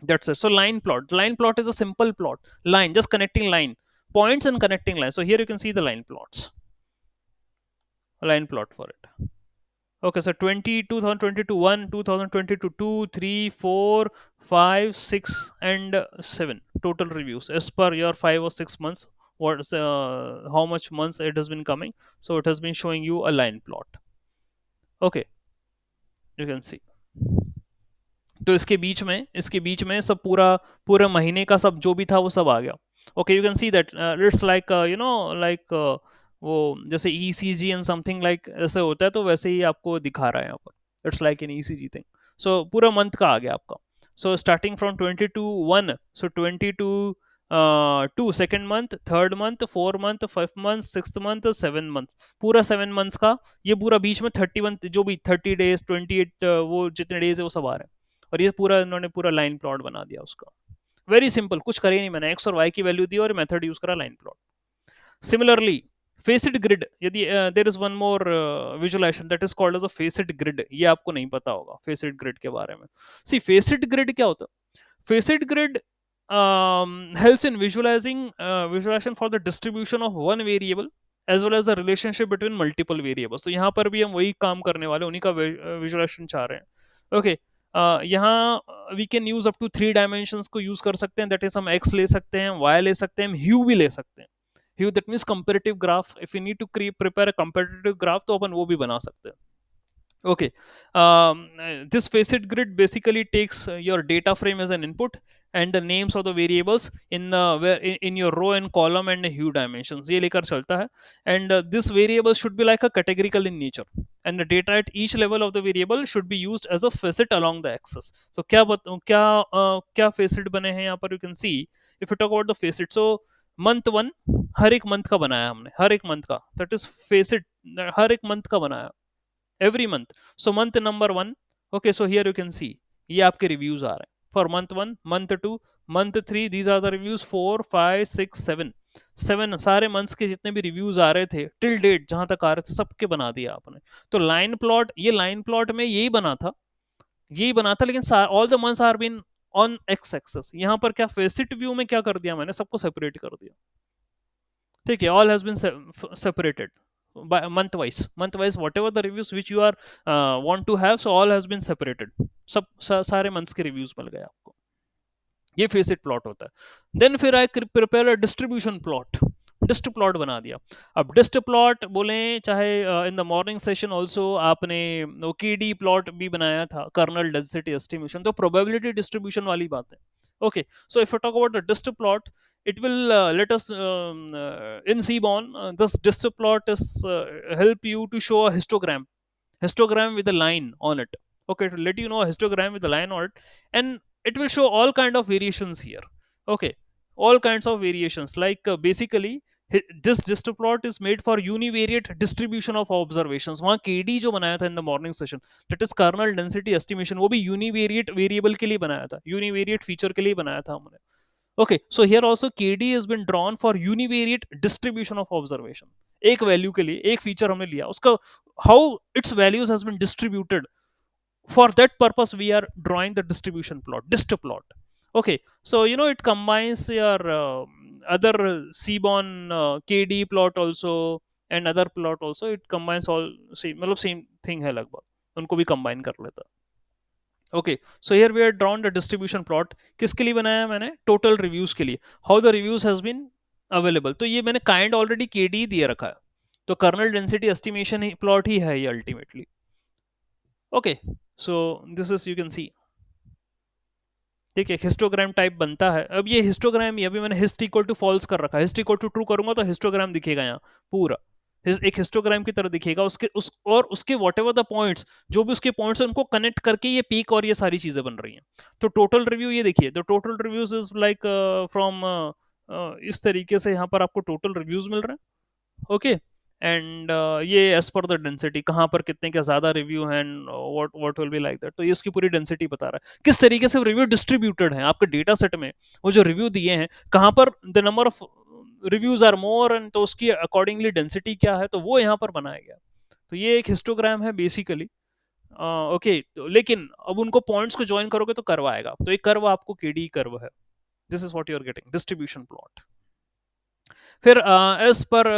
That's it. So line plot is a simple plot, line, just connecting line, points and connecting line. So here you can see the line plots, line plot for it. Okay, so 2022 1, 2022 2, 3, 4, 5, 6, and 7 total reviews as per your 5 or 6 months. What's how much months it has been coming? So it has been showing you a line plot. Okay, you can see. तो इसके बीच में सब पूरा पूरे महीने का सब जो भी था वो सब आ गया. Okay, you can see that it's like you know like वो जैसे ईसीजी एंड समथिंग लाइक ऐसे होता है, तो वैसे ही आपको दिखा रहा है यहाँ पर. It's like an ECG thing. So पूरा मंथ का आ गया आपका. So starting from 22/1, so 22/2 second month, third month, 4 month, 5 month, 6 month, 7 month, पूरा 7 मंथ्स का. ये पूरा बीच में 31 जो भी 30 डेज, 28 वो जितने डेज है वो सब आ रहे हैं. और ये पूरा इन्होंने पूरा लाइन प्लॉट बना दिया उसका. वेरी सिंपल, कुछ करे नहीं मैंने, एक्स और वाई की वैल्यू दी और मेथड यूज करा line plot. Similarly facet grid, यदि there is one more visualization that is called as a facet grid. ये आपको नहीं पता होगा फेसिड ग्रिड के बारे में. सी फेसिड ग्रिड क्या होता है? फेसिड grid helps in visualization for the distribution of one variable as well as the relationship between multiple variables. तो यहाँ पर भी हम वही काम करने वाले, उन्हीं का विजुअलाइजेशन चाह रहे हैं. ओके, यहाँ we can use up to 3 dimensions को यूज कर सकते हैं. दैट इज हम x ले सकते हैं, y ले सकते हैं, हम ह्यू भी ले सकते हैं. Hue that means comparative graph. If you need to prepare a comparative graph तो अपन वो भी बना सकते हैं. Okay, this facet grid basically takes your data frame as an input and the names of the variables in in your row and column and hue dimensions ये लेकर चलता है. And this variable should be like a categorical in nature, and the data at each level of the variable should be used as a facet along the axis. So क्या facet बने हैं यहाँ पर, you can see if you talk about the facet. So month 1 हर एक month का बनाया हमने, हर एक मंथ का, that is facet, हर एक मंथ का बनाया every month. So month number 1, okay, so here you can see ये आपके reviews आ रहे हैं for month 1, month 2, month 3. These are the reviews 4, 5, 6, 7. 7 सारे months के जितने भी reviews आ रहे थे till date, जहां तक आ रहे थे सबके बना दिया आपने. तो line plot, ये line plot में यही बना था, लेकिन all the months are been on x axis. यहाँ पर क्या facet view में क्या कर दिया मैंने, सबको separate कर दिया. ठीक है, all has been separated by month wise whatever the reviews which you are want to have, so all has been separated. सब सारे months के reviews मिल गए आपको. ये फेसिट प्लॉट होता है. देन फिर I prepare a distribution plot, dist plot बना दिया. अब डिस्ट प्लॉट बोले चाहे in the morning session also आपने केडी प्लॉट भी बनाया था, कर्नल डेंसिटी एस्टिमेशन, तो प्रोबेबिलिटी डिस्ट्रीब्यूशन वाली बात है. Okay, so if I talk about the dist plot, it will let us in Seaborn, this dist plot is help you to show a histogram with a line on it. Okay, to let you know a histogram with a line on it, and it will show all kind of variations here. Okay, all kinds of variations, like basically this dist plot is made for univariate distribution of observations. वहाँ KD जो बनाया था in the morning session, that is kernel density estimation, वो भी univariate variable के लिए बनाया था, univariate feature के लिए बनाया था हमने. Okay, so here also KD has been drawn for univariate distribution of observation. एक वैल्यू के लिए एक फीचर हमने लिया, उसका how its values has been distributed, For that purpose we are drawing the distribution plot, dist plot. Okay, so it combines your other Seaborn KD plot also, and other plot also. It combines all, same मतलब same thing है लगभग, उनको भी combine कर लेता. Okay, so here we are drawn the distribution plot. किसके लिए बनाया है मैंने? टोटल रिव्यूज के लिए. How the reviews has been available. तो ये मैंने काइंड ऑलरेडी केडी दिए रखा है, तो कर्नल डेंसिटी एस्टिमेशन ही प्लॉट ही है ये ultimately. Okay, so this is, you can see. ठीक है, हिस्टोग्राम टाइप बनता है. अब ये हिस्टोग्राम, ये भी मैंने हिस्ट इक्वल टू फॉल्स कर रखा है. हिस्ट इक्वल टू ट्रू करूंगा तो हिस्टोग्राम दिखेगा यहाँ पूरा, एक हिस्टोग्राम की तरह दिखेगा. उसके और उसके वॉट एवर द पॉइंट्स, जो भी उसके पॉइंट्स हैं उनको कनेक्ट करके ये पीक और ये सारी चीजें बन रही हैं. तो टोटल रिव्यू ये देखिए, the total reviews is like from, इस तरीके से यहाँ पर आपको टोटल रिव्यूज मिल रहे हैं. ओके, एंड ये एज पर द डेंसिटी, कहाँ पर कितने का ज्यादा रिव्यू है, and what will be like that. तो ये इसकी पूरी डेंसिटी बता रहा है किस तरीके से रिव्यू डिस्ट्रीब्यूटेड है आपके डेटा सेट में. वो जो रिव्यू दिए हैं, कहाँ पर the number of reviews are more, and तो उसकी अकॉर्डिंगली डेंसिटी क्या है, तो वो यहाँ पर बनाया गया. तो ये एक हिस्टोग्राम है बेसिकली. ओके, तो लेकिन अब उनको पॉइंट्स को ज्वाइन करोगे तो कर्व आएगा. तो एक कर्व आपको केडी कर्व है. This is what you are getting, distribution plot. फिर as per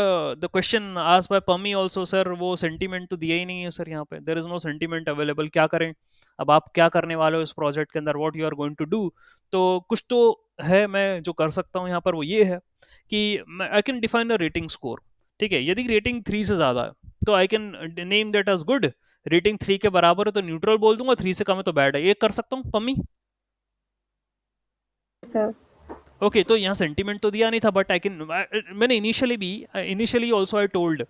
the question asked by Pammi also, sir वो सेंटीमेंट तो दिया ही नहीं है सर, यहाँ पे there is no sentiment available, क्या करें. अब आप क्या करने वाले हो इस प्रोजेक्ट के अंदर, what you are going to do. तो कुछ तो है मैं जो कर सकता हूँ यहाँ पर, वो ये है कि I can define a rating score. ठीक है, यदि रेटिंग 3 से ज़्यादा है तो I can name that as good. Rating 3 के बराबर है तो न्यूट्रल बोल दूंगा, 3 से कम है तो बैड है. ये कर सकता हूँ पम्मी. सर. ओके, तो यहाँ सेंटीमेंट तो दिया नहीं था, बट आई कैन, मैंने इनिशियली ऑल्सो आई टोल्ड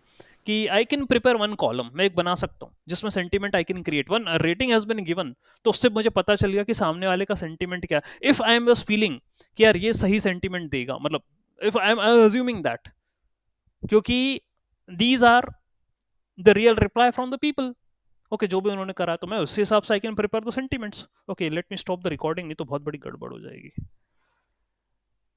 कि I can prepare one column, मैं एक बना सकता हूँ जिसमें sentiment I can create. One rating has been given, तो उससे मुझे पता चल गया कि सामने वाले का सेंटीमेंट क्या है. इफ आई एम बस फीलिंग कि यार ये सही सेंटीमेंट देगा, मतलब if I am assuming that, क्योंकि these are the real reply from the people. Okay, जो भी उन्होंने करा, तो मैं उसी हिसाब से I can prepare the sentiments. Okay, let me stop the recording, नहीं तो बहुत बड़ी गड़बड़ हो जाएगी.